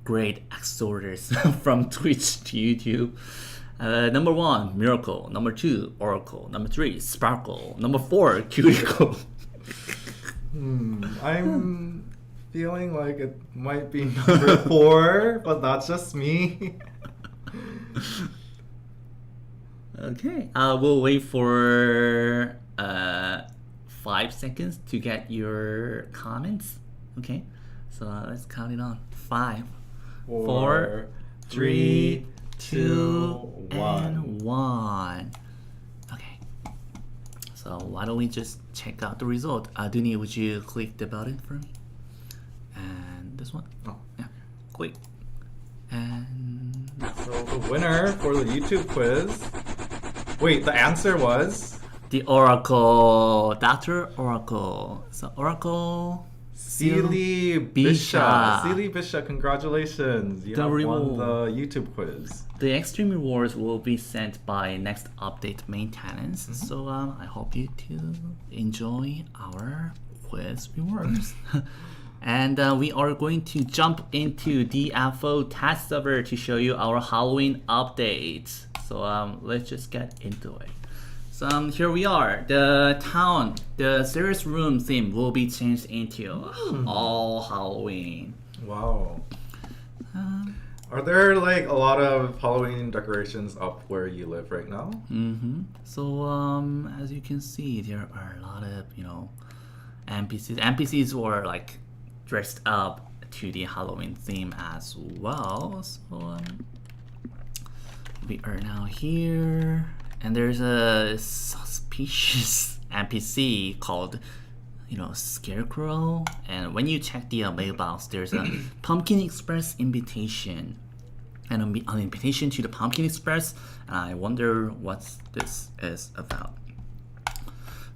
great exodus from Twitch to YouTube. Number 1, Miracle. Number 2, Oracle. Number 3, Sparkle. Number 4, Cuticle. I'm feeling like it might be number 4, but that's just me. Okay, we'll wait for 5 seconds to get your comments. Okay, so let's count it on. 5, 4, 3, 2, 1. Okay, so why don't we just check out the result? Dooney, would you click the button for me? And this one? Oh. Yeah, click. And So the winner for the YouTube quiz. Wait, the answer was the Oracle, Dr. Oracle. So Oracle, Sealy Bisha. Bisha. Sealy Bisha, congratulations. You The have won reward. the YouTube quiz. The extreme rewards will be sent by next update maintenance. Mm-hmm. So I hope you to enjoy our quiz rewards. And we are going to jump into DFO test server to show you our Halloween update. So let's just get into it. So here we are. The town, the serious room theme will be changed into all Halloween. Wow. Are there like a lot of Halloween decorations up where you live right now? So as you can see, there are a lot of NPCs. NPCs were like dressed up to the Halloween theme as well. So we are now here, and there's a suspicious NPC called Scarecrow. And when you check the mailbox, there's a Pumpkin Express invitation, and an invitation to the Pumpkin Express. And I wonder what this is about.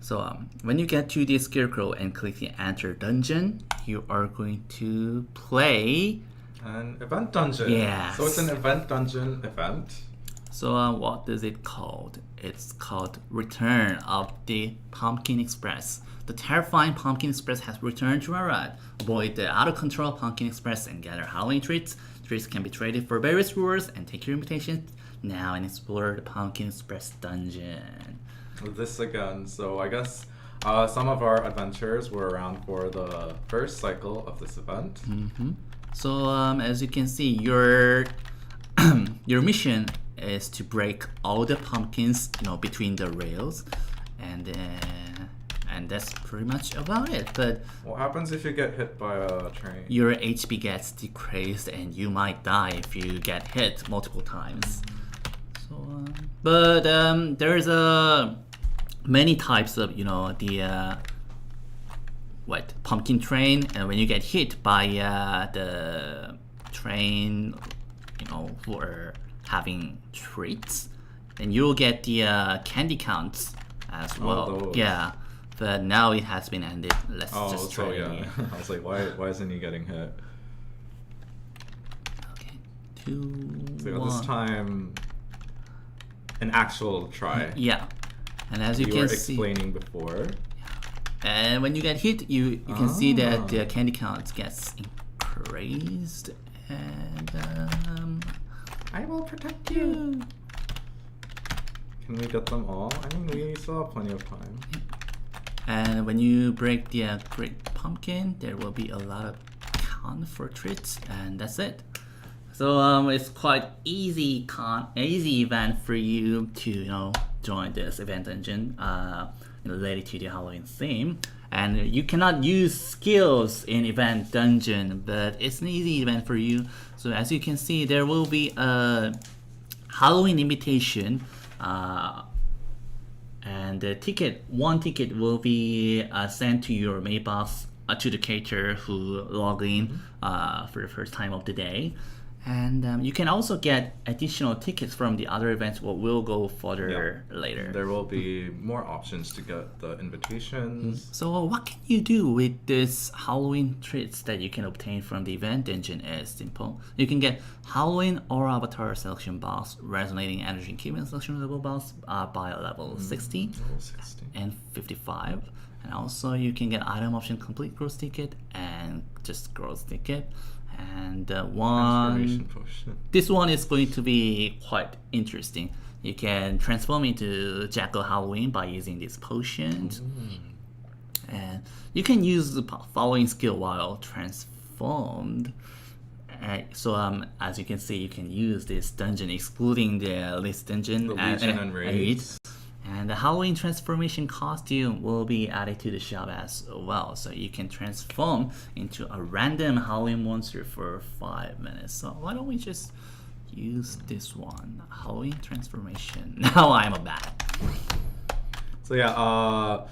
So when you get to the Scarecrow and click the Enter Dungeon, you are going to play An event dungeon. Yes. So it's an event dungeon event. So what is it called? It's called Return of the Pumpkin Express. The terrifying Pumpkin Express has returned to Arad. Avoid the out-of-control Pumpkin Express and gather Halloween treats. Treats can be traded for various rewards, and take your invitations now and explore the Pumpkin Express dungeon. This again. So I guess some of our adventurers were around for the first cycle of this event. So as you can see, your your mission is to break all the pumpkins, between the rails, and that's pretty much about it. But What happens if you get hit by a train? your HP gets decreased, and you might die if you get hit multiple times. So, but there's many types of the pumpkin train, and when you get hit by the train, who are having treats, then you'll get the candy counts as well. those. Yeah, but now it has been ended. Let's just try so it yeah. again. I was like, why isn't he getting hit? Okay, 2, So 1. this time, an actual try. Yeah, and as you You can were see, explaining before. and when you get hit, you can see that the candy count gets increased, and I will protect you. Can we get them all? I mean, we still have plenty of time. and when you break the Great Pumpkin, there will be a lot of count for treats, and that's it. So it's quite easy event for you to join this event dungeon related to the Halloween theme. And you cannot use skills in event dungeon, but it's an easy event for you. So as you can see, there will be a Halloween invitation, And the one ticket will be sent to your mailbox to the character who log in for the first time of the day. And you can also get additional tickets from the other events, what we'll go further later. There will be more options to get the invitations. So what can you do with this Halloween treats that you can obtain from the event engine is simple. You can get Halloween Aura Avatar selection box, Resonating Energy Equipment selection level box by level 60 Level 60. and 55. And also you can get item option complete growth ticket and just growth ticket. And Transformation potion. this one is going to be quite interesting. You can transform into Jackal Halloween by using these potions. And you can use the following skill while transformed. So as you can see, you can use this dungeon excluding the list dungeon The Legion and Raids. and the Halloween transformation costume will be added to the shop as well. So you can transform into a random Halloween monster for 5 minutes. So why don't we just use this one, Halloween transformation. Now I'm a bat. So yeah,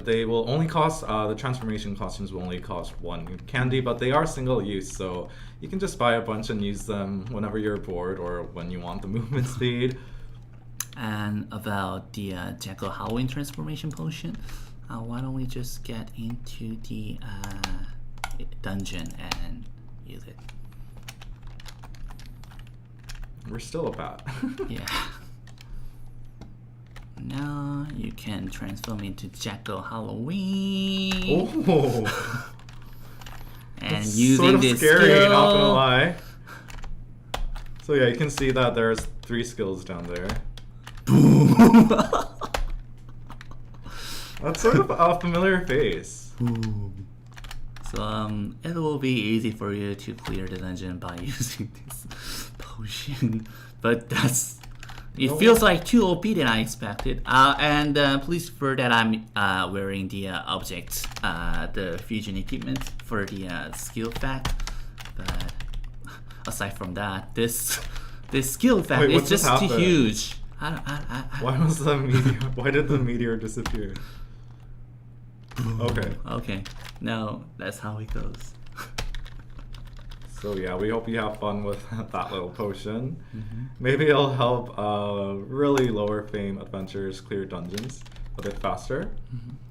they will only cost, the transformation costumes will only cost 1 candy, but they are single use, so you can just buy a bunch and use them whenever you're bored or when you want the movement speed. And about the Jackal Halloween transformation potion, why don't we just get into the dungeon and use it? We're still a bat. Yeah. Now you can transform into Jackal Halloween. Oh, and that's using sort of this scary, skill. not gonna lie. So yeah, you can see that there's 3 skills down there. That's sort of a familiar face. So it will be easy for you to clear the dungeon by using this potion, but it feels like too OP than I expected. And please refer that I'm wearing the object, the fusion equipment for the skill fact. But aside from that, this skill fact Wait, is what just just too happened? huge. Why did the meteor disappear? Okay. Okay, now that's how it goes. So yeah, we hope you have fun with that little potion. Maybe it'll help really lower fame adventurers clear dungeons a bit faster.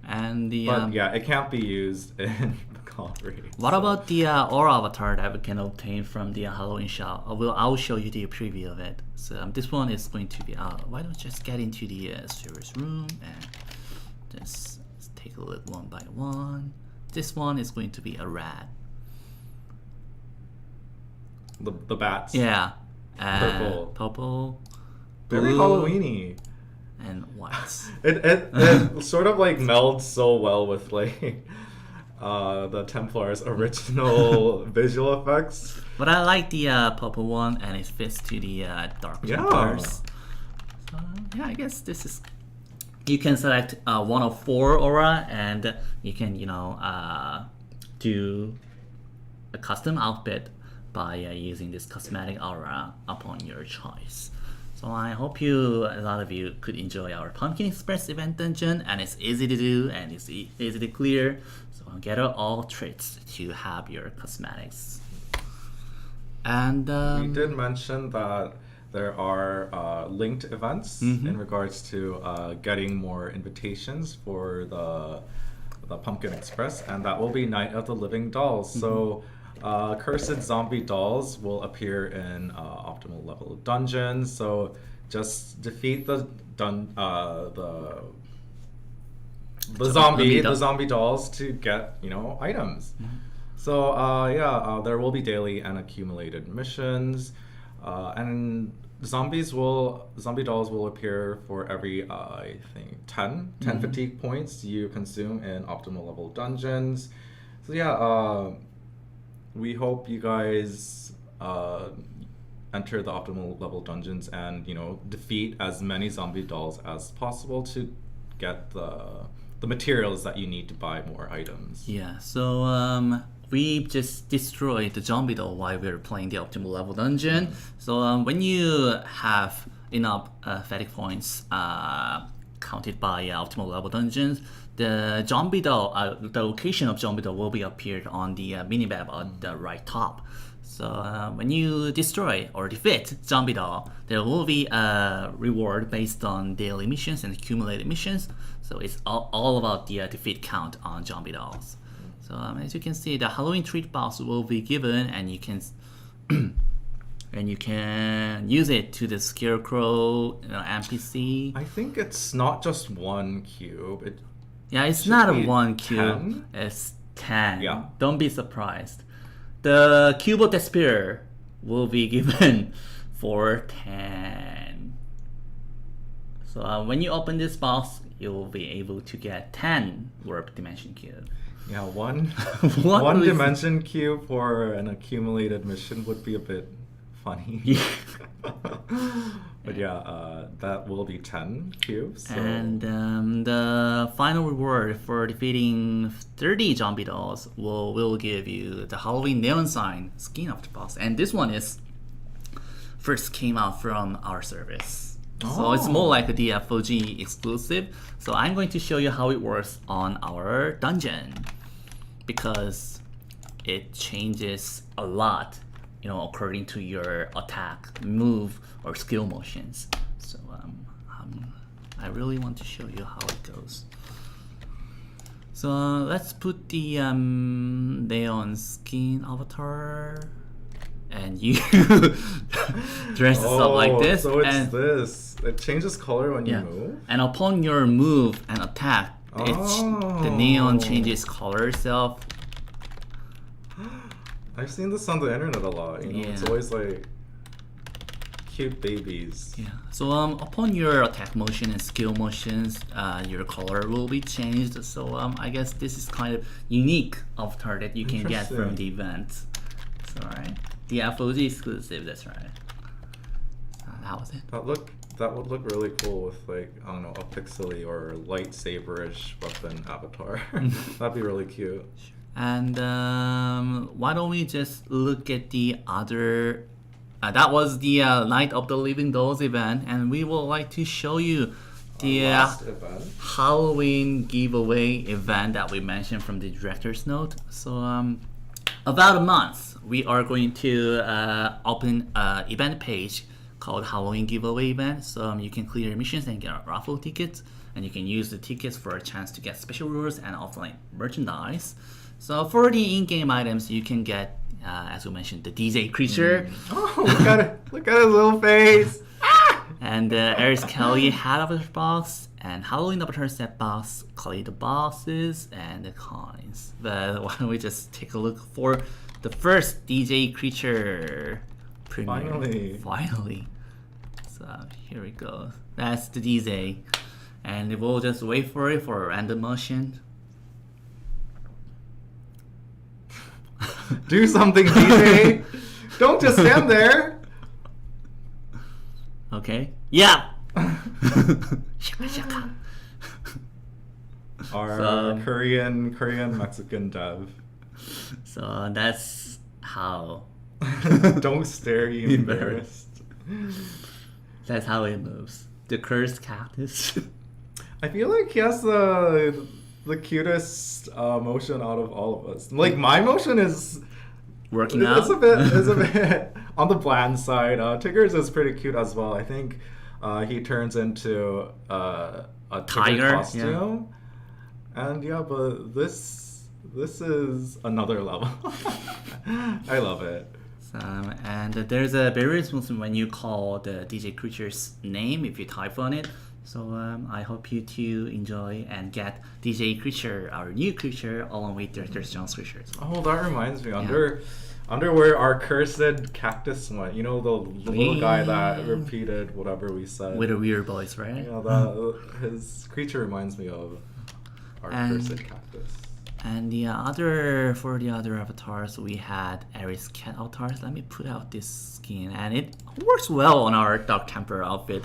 And the But yeah, it can't be used in the gallery. what about the Aura Avatar that we can obtain from the Halloween shop? I'll show you the preview of it. So this one is going to be why don't you just get into the service room and just take a look one by one. This one is going to be a rat. The bats. Yeah. Purple. Purple. Very blue, Halloween-y. and white. It sort of like melds so well with like the Templar's original visual effects. But I like the purple one, and it fits to the dark Yeah. Templars. So yeah, I guess this is. You can select one of 4 aura, and you can do a custom outfit by using this cosmetic aura upon your choice. So I hope a lot of you could enjoy our Pumpkin Express event dungeon, and it's easy to do and it's easy to clear. So get all traits to have your cosmetics. And We did mention that there are linked events in regards to getting more invitations for the Pumpkin Express, and that will be Night of the Living Dolls. So cursed zombie dolls will appear in optimal level dungeons. So just defeat the zombie dolls to get items. So there will be daily and accumulated missions, and zombie dolls will appear for every I think 10 fatigue points you consume in optimal level dungeons. So yeah, we hope you guys enter the optimal level dungeons and defeat as many zombie dolls as possible to get the materials that you need to buy more items. yeah, so we just destroyed the zombie doll while we were playing the optimal level dungeon. So when you have enough fatigue points counted by optimal level dungeons, the zombie doll, the location of zombie doll will be appeared on the minimap at the right top. So when you destroy or defeat zombie doll, there will be a reward based on daily missions and accumulated missions. So it's all about the defeat count on zombie dolls. So as you can see, the Halloween treat box will be given, and you can and you can use it to the Scarecrow NPC. I think it's not just one cube. It's should not a be 1 cube. 10? It's 10. Yeah. Don't be surprised. The Cube of Despair will be given for 10. So when you open this box, you will be able to get 10 warp dimension cube. Yeah, one What one was- dimension cube for an accumulated mission would be a bit funny. But yeah, that will be 10 cubes. So. And the final reward for defeating 30 zombie dolls will give you the Halloween neon sign skin of the boss. And this one is first came out from our service. So it's more like a DFOG exclusive. So I'm going to show you how it works on our dungeon, because it changes a lot, according to your attack, move, or skill motions. So I really want to show you how it goes. So let's put the neon skin avatar, and you dress this up like this. So it's and, this. It changes color when you move. And upon your move and attack, the neon changes color itself. I've seen this on the internet a lot. It's Yeah. always like cute babies. Yeah. So upon your attack motion and skill motions, your color will be changed. So I guess this is kind of unique avatar that you can get from Interesting. the event. So right, the FOG exclusive. That's right. So that was it. That would look really cool with, like, I don't know, a pixely or lightsaber-ish weapon avatar. That'd be really cute. And why don't we just look at the other? That was the Night of the Living Dolls event, and we would like to show you the Last event. Halloween giveaway event that we mentioned from the director's note. So about a month, we are going to open an event page called Halloween giveaway event. So you can clear your missions and get raffle tickets, and you can use the tickets for a chance to get special rewards and offline merchandise. So for the in-game items, you can get, as we mentioned, the DJ creature Oh, look at it! Look at his little face! and the Aries Kelly hat avatar box, and Halloween avatar set box, Kelly the bosses, and the coins. But why don't we just take a look for the first DJ creature premiere? Finally. So here we go. That's the DJ, and we'll just wait for it for a random motion. Do something, DJ! Don't just stand there! Okay. Yeah. Shaka shaka. Our So- Korean Mexican dev. So that's how. Don't stare, you embarrassed. That's how it moves. The cursed cactus. I feel like he has the cutest motion out of all of us. Like, my motion is Working out. it's a bit on the bland side. Tigger's is pretty cute as well. I think he turns into a Tiger, tiger costume. And yeah, but this is another level. I love it. And there's a various function when you call the DJ creature's name if you type on it. So I hope you two enjoy and get DJ creature, our new creature, along with Director's John's creature as well. Oh, that reminds me. Under where our cursed cactus went. You know, the little guy that repeated whatever we said. With a weird voice, right? Yeah, his creature reminds me of our cursed cactus. And for the other avatars, we had Aries cat avatars. Let me put out this skin, and it works well on our Dark Temper outfit,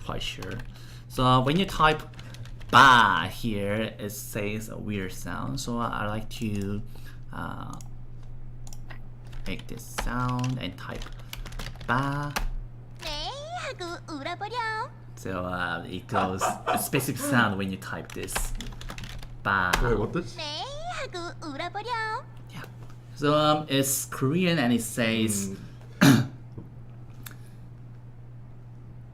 quite sure. So when you type "ba" here, it says a weird sound. So I like to make this sound and type "ba." 네 하고 울어버려. So it goes a specific sound when you type this. Ba. Wait, what this? 네 하고 울어버려. Yeah. So it's Korean and it says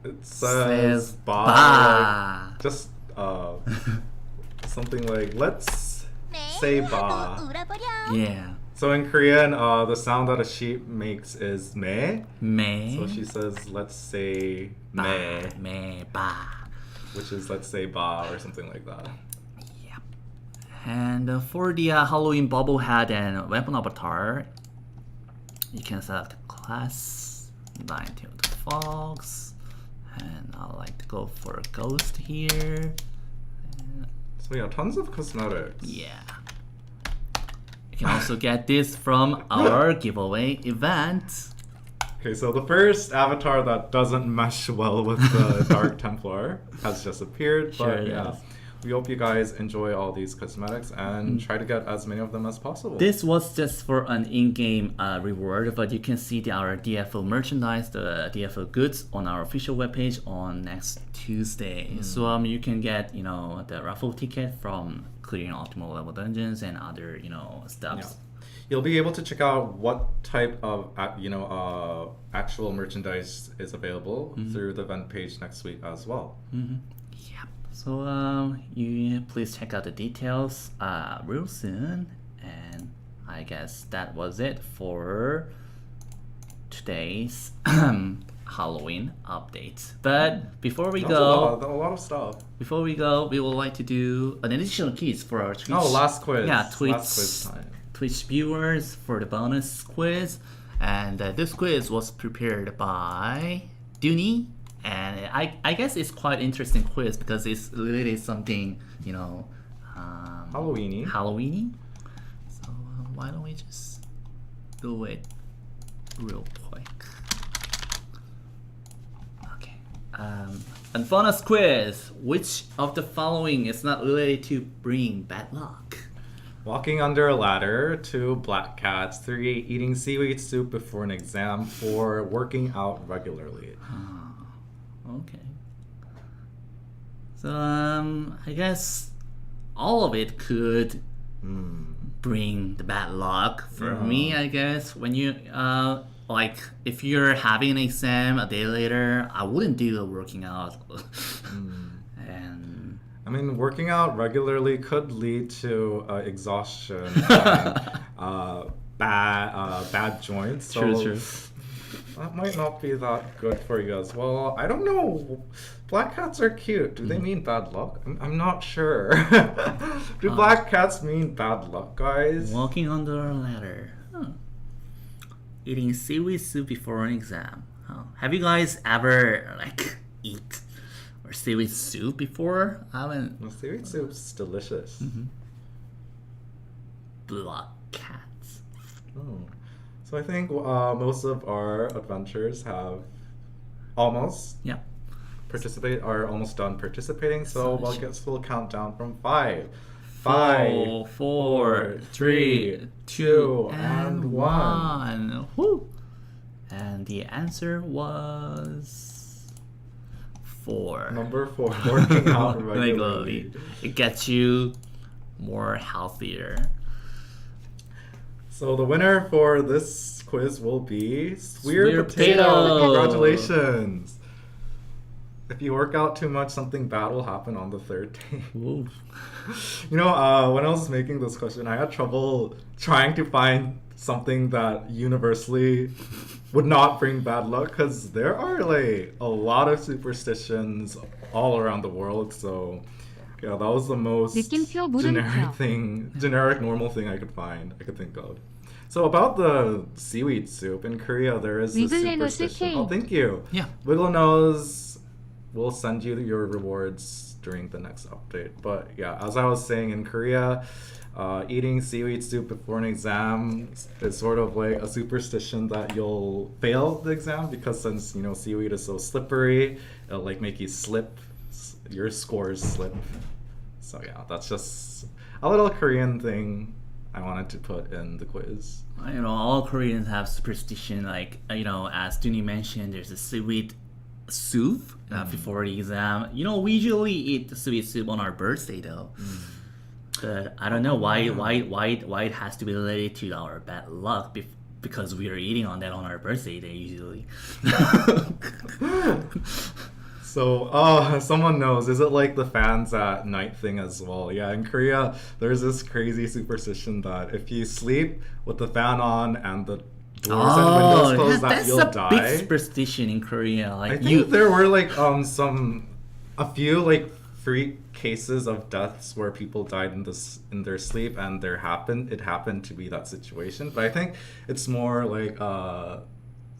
It says says ba. ba. Just something like let's 네 say 하고 ba. 울어버려. Yeah. So in Korean, the sound that a sheep makes is me. Me. So she says, let's say me, Ba. Me. Ba. which is let's say ba or something like that. Yep. And for the Halloween bobblehead and weapon avatar, you can select class, Nine-tailed fox, and I like to go for a ghost here. So yeah, tons of cosmetics. Yeah. You can also get this from our giveaway event. Okay, so the first avatar that doesn't mesh well with the Dark Templar has just appeared. Sure But it yeah, does. we hope you guys enjoy all these cosmetics and try to get as many of them as possible. This was just for an in-game reward, but you can see our DFO merchandise, the DFO goods on our official webpage on next Tuesday. So you can get, the raffle ticket from clearing optimal level dungeons and other, stuff. Yeah. You'll be able to check out what type of actual merchandise is available through the event page next week as well. Yep. So you please check out the details real soon. And I guess that was it for today's Halloween update. But before we That's go, a lot of stuff. before we go, we would like to do an additional quiz for our Twitch. Oh, last quiz. Yeah, Twitch. Last quiz time. Twitch viewers for the bonus quiz. And this quiz was prepared by Dooney. And I guess it's quite interesting quiz because it's really something, Halloweeny. Halloweeny. So why don't we just do it real quick? Okay. And bonus quiz. Which of the following is not related to bring bad luck? Walking under a ladder. 2, black cats. 3, eating seaweed soup before an exam. 4, working out regularly. Okay. So I guess all of it could bring the bad luck. For me, I guess when you if you're having an exam a day later, I wouldn't do the working out. And I mean, working out regularly could lead to exhaustion and bad joints. So True. that might not be that good for you as well. I don't know. Black cats are cute. Do they mean bad luck? I'm not sure. Do black cats mean bad luck, guys? walking under a ladder. Huh. Eating seaweed soup before an exam. Huh. Have you guys ever eat or seaweed soup before? I haven't. Well, seaweed soup's delicious. Black cats. Oh. So I think most of our adventures have almost Yeah. are almost done participating. So I guess we'll count down from 5. 5, 4, 3, 2, and 1. Woo! And the answer was 4. Number 4, working out Regularly. regularly. It gets you more healthier. So the winner for this quiz will be Swear Swear Potato. Potato. Congratulations. If you work out too much, something bad will happen on the 3rd day. Ooh. When I was making this question, I had trouble trying to find something that universally would not bring bad luck because there are a lot of superstitions all around the world. So yeah, that was the most 느낌표, 물음표. generic normal thing I could think of. So about the seaweed soup in Korea, there is this 위글레노스 superstition. 케이크. Oh, thank you. Yeah. Wiggle Nose will send you your rewards during the next update. But yeah, as I was saying, in Korea, eating seaweed soup before an exam is sort of like a superstition that you'll fail the exam because since seaweed is so slippery, it'll make you slip, your scores slip. So yeah, that's just a little Korean thing I wanted to put in the quiz. All Koreans have superstition. As Dooney mentioned, there's a seaweed soup before the exam. You know, we usually eat the sweet soup on our birthday though. But I don't know why it has to be related to our bad luck because we are eating on that on our birthday day usually. So, someone knows. Is it like the fans at night thing as well? Yeah, in Korea, there's this crazy superstition that if you sleep with the fan on and the doors and windows closed, that that's you'll a die. big superstition in Korea. Like I think there were like a few like freak cases of deaths where people died in their sleep, and it happened to be that situation. But I think it's more like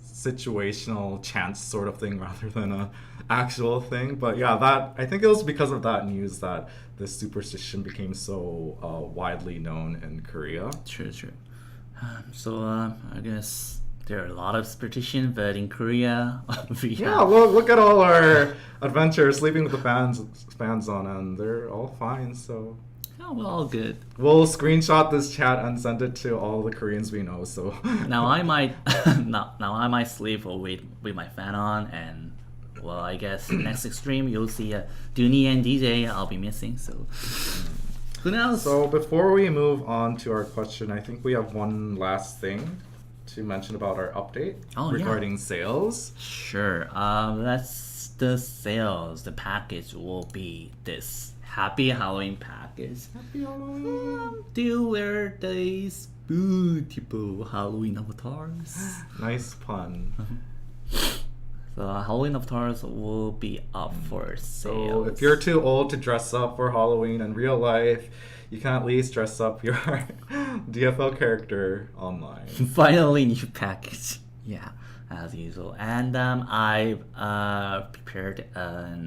situational chance sort of thing rather than a actual thing. But yeah, that I think it was because of that news that this superstition became so widely known in Korea. True. So I guess there are a lot of superstition, but in Korea, Yeah, well, look at all our adventures sleeping with the fans on, and they're all fine. So oh, we're all good. we'll screenshot this chat and send it to all the Koreans we know. So Now I might now I might sleep with my fan on, and well, I guess next stream you'll see Dooney and DJ. I'll be missing, so who knows? So before we move on to our question, I think we have one last thing to mention about our update regarding sales. Sure. That's the sales. The package will be this Happy Halloween package. Happy Halloween. Do you wear these beautiful Halloween avatars? Nice pun. The Halloween avatars will be up for sale. So if you're too old to dress up for Halloween in real life, you can at least dress up your DFL character online. Finally, new package. Yeah, as usual. And I've prepared a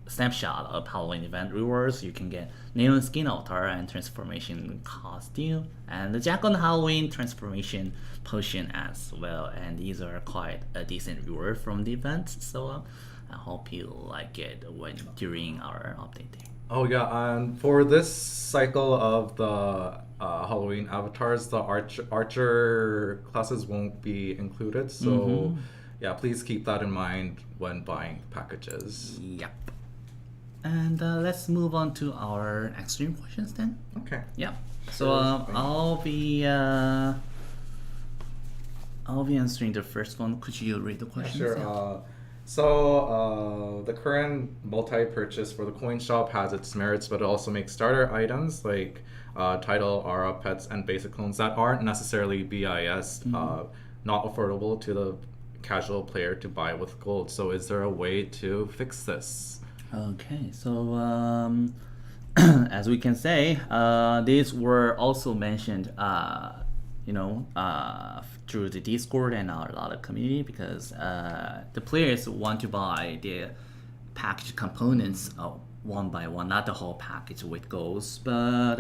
snapshot of Halloween event rewards. You can get Neon Skin Avatar and Transformation Costume, and the Jack on Halloween Transformation Potion as well. And these are quite a decent reward from the event. So I hope you like it during our update day. Oh yeah, and for this cycle of the Halloween avatars, the archer classes won't be included. So yeah, please keep that in mind when buying packages. Yep. And let's move on to our extreme questions then. Okay. Yep. So Sure. I'll be answering the first one. Could you read the questions? Sure. Yeah. So the current multi-purchase for the coin shop has its merits, but it also makes starter items like title, aura, pets, and basic clones that aren't necessarily BIS not affordable to the casual player to buy with gold. So is there a way to fix this? Okay. So as we can say, these were also mentioned. Through the Discord and a lot of community, because the players want to buy the package components one by one, not the whole package with goals. But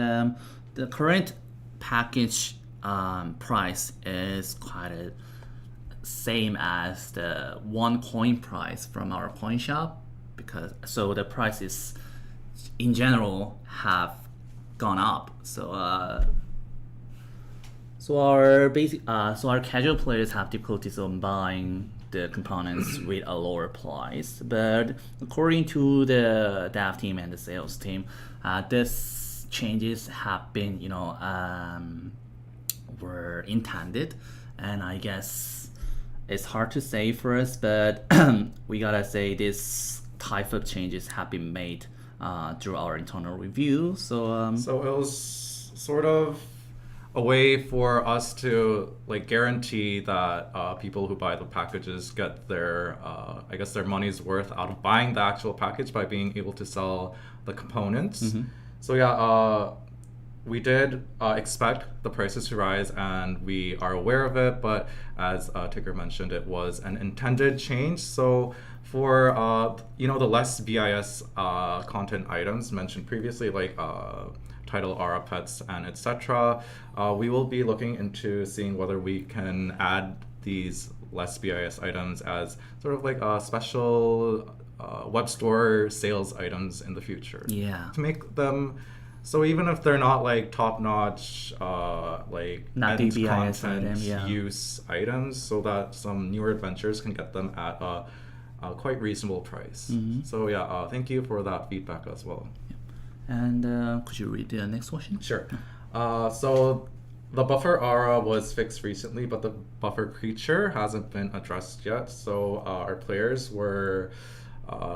the current package price is quite a same as the one coin price from our coin shop, because so the prices in general have gone up. So our casual players have difficulties on buying the components with a lower price. But according to the dev team and the sales team, these changes have been, were intended, and I guess it's hard to say for us, but we gotta say this type of changes have been made through our internal review. So So it was sort of a way for us to guarantee that people who buy the packages get their their money's worth out of buying the actual package by being able to sell the components. So yeah, we did expect the prices to rise, and we are aware of it, but as Tigger mentioned, it was an intended change. So for the less BIS content items mentioned previously, like title, aura, pets, and etc., we will be looking into seeing whether we can add these less BIS items as sort of like special web store sales items in the future. Yeah. To make them so even if they're not like top-notch not end BBIS content item, yeah. use items, so that some newer adventures can get them at a quite reasonable price. Mm-hmm. So yeah, thank you for that feedback as well. And could you read the next question? Sure. So the buffer aura was fixed recently, but the buffer creature hasn't been addressed yet. So our players were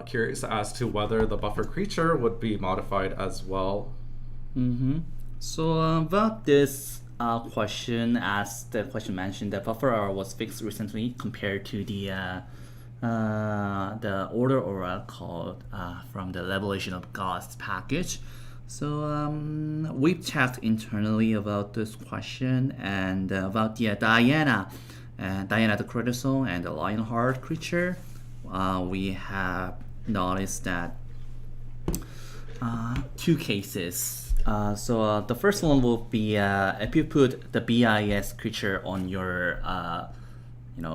curious as to whether the buffer creature would be modified as well. Mm-hmm. So about this question, as the question mentioned, the buffer aura was fixed recently compared to the order aura called from the Revelation of Gods package. So we've checked internally about this question and about the Diana the Cradle Soul and the Lionheart creature. We have noticed that two cases. So the first one will be if you put the BIS creature on your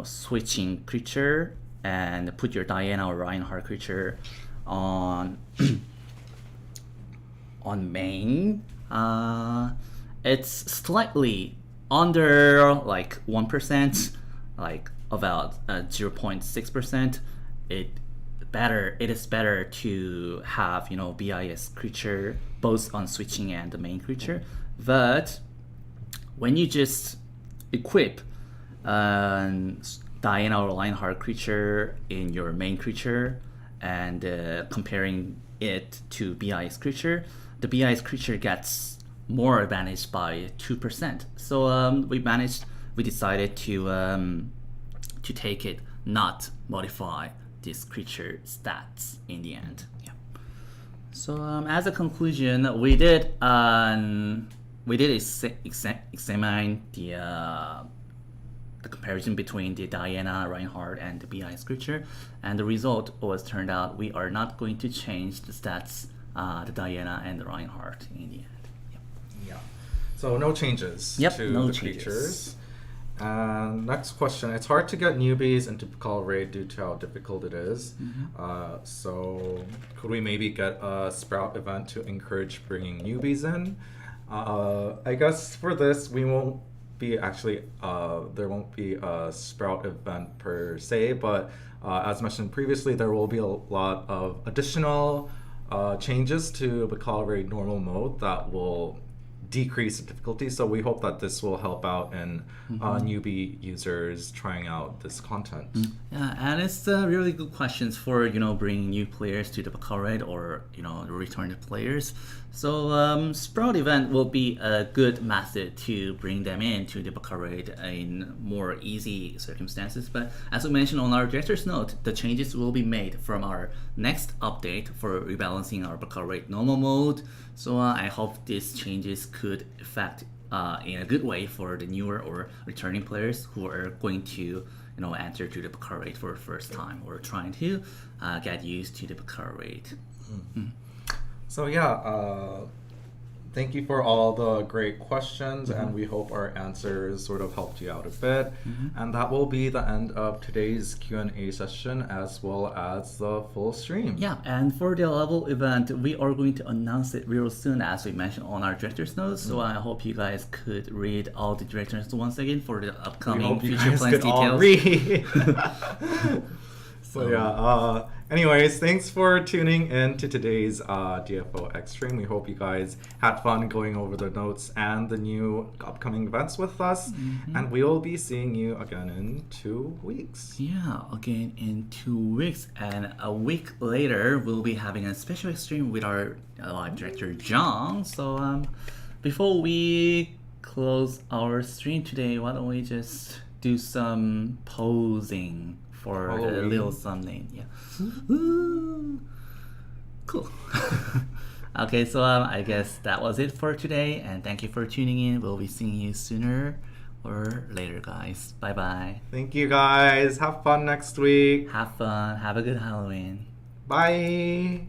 switching creature and put your Diana or Reinhardt creature on on main, it's slightly under like 1%, like about 0.6%. It is better to have BIS creature both on switching and the main creature. But when you just equip Diana or Lionheart creature in your main creature and comparing it to BIS creature, the BIS creature gets more advantage by 2%. So we decided to take it, not modify this creature stats in the end. Yeah. So as a conclusion, we did examine the comparison between the Diana, Reinhardt, and the BIS creature, and the result was turned out we are not going to change the stats, the Diana and the Reinhardt in the end. Yep. Yeah. So no changes to no the changes. creatures. And next question. It's hard to get newbies into Pakal Raid due to how difficult it is. So could we maybe get a Sprout event to encourage bringing newbies in? I guess for this we won't be there won't be a Sprout event per se, but as mentioned previously, there will be a lot of additional changes to Pakal Raid normal mode that will decrease the difficulty. So we hope that this will help out in newbie users trying out this content. Yeah, and it's really good questions for bringing new players to the Pakal Raid or returning players. So Sprout event will be a good method to bring them into the Pakal Raid in more easy circumstances. But as we mentioned on our director's note, the changes will be made from our next update for rebalancing our Pakal Raid normal mode. So I hope these changes could affect in a good way for the newer or returning players who are going to enter to the Pakal Raid for the first time or trying to get used to the Pakal Raid. So yeah, thank you for all the great questions, and we hope our answers sort of helped you out a bit. And that will be the end of today's Q&A session as well as the full stream. Yeah, and for the level event, we are going to announce it real soon, as we mentioned on our director's notes. So I hope you guys could read all the director's notes once again for the upcoming future plans details. Read. So yeah, anyways, thanks for tuning in to today's DFO Extreme. We hope you guys had fun going over the notes and the new upcoming events with us. And we will be seeing you again in 2 weeks. Yeah, again in 2 weeks. And a week later, we'll be having a special extreme with our live director, John. So before we close our stream today, why don't we just do some posing for a little thumbnail. Yeah. Ooh. Cool. Okay, so I guess that was it for today, and thank you for tuning in. We'll be seeing you sooner or later, guys. Bye bye. Thank you guys. Have fun next week. Have fun. Have a good Halloween. Bye.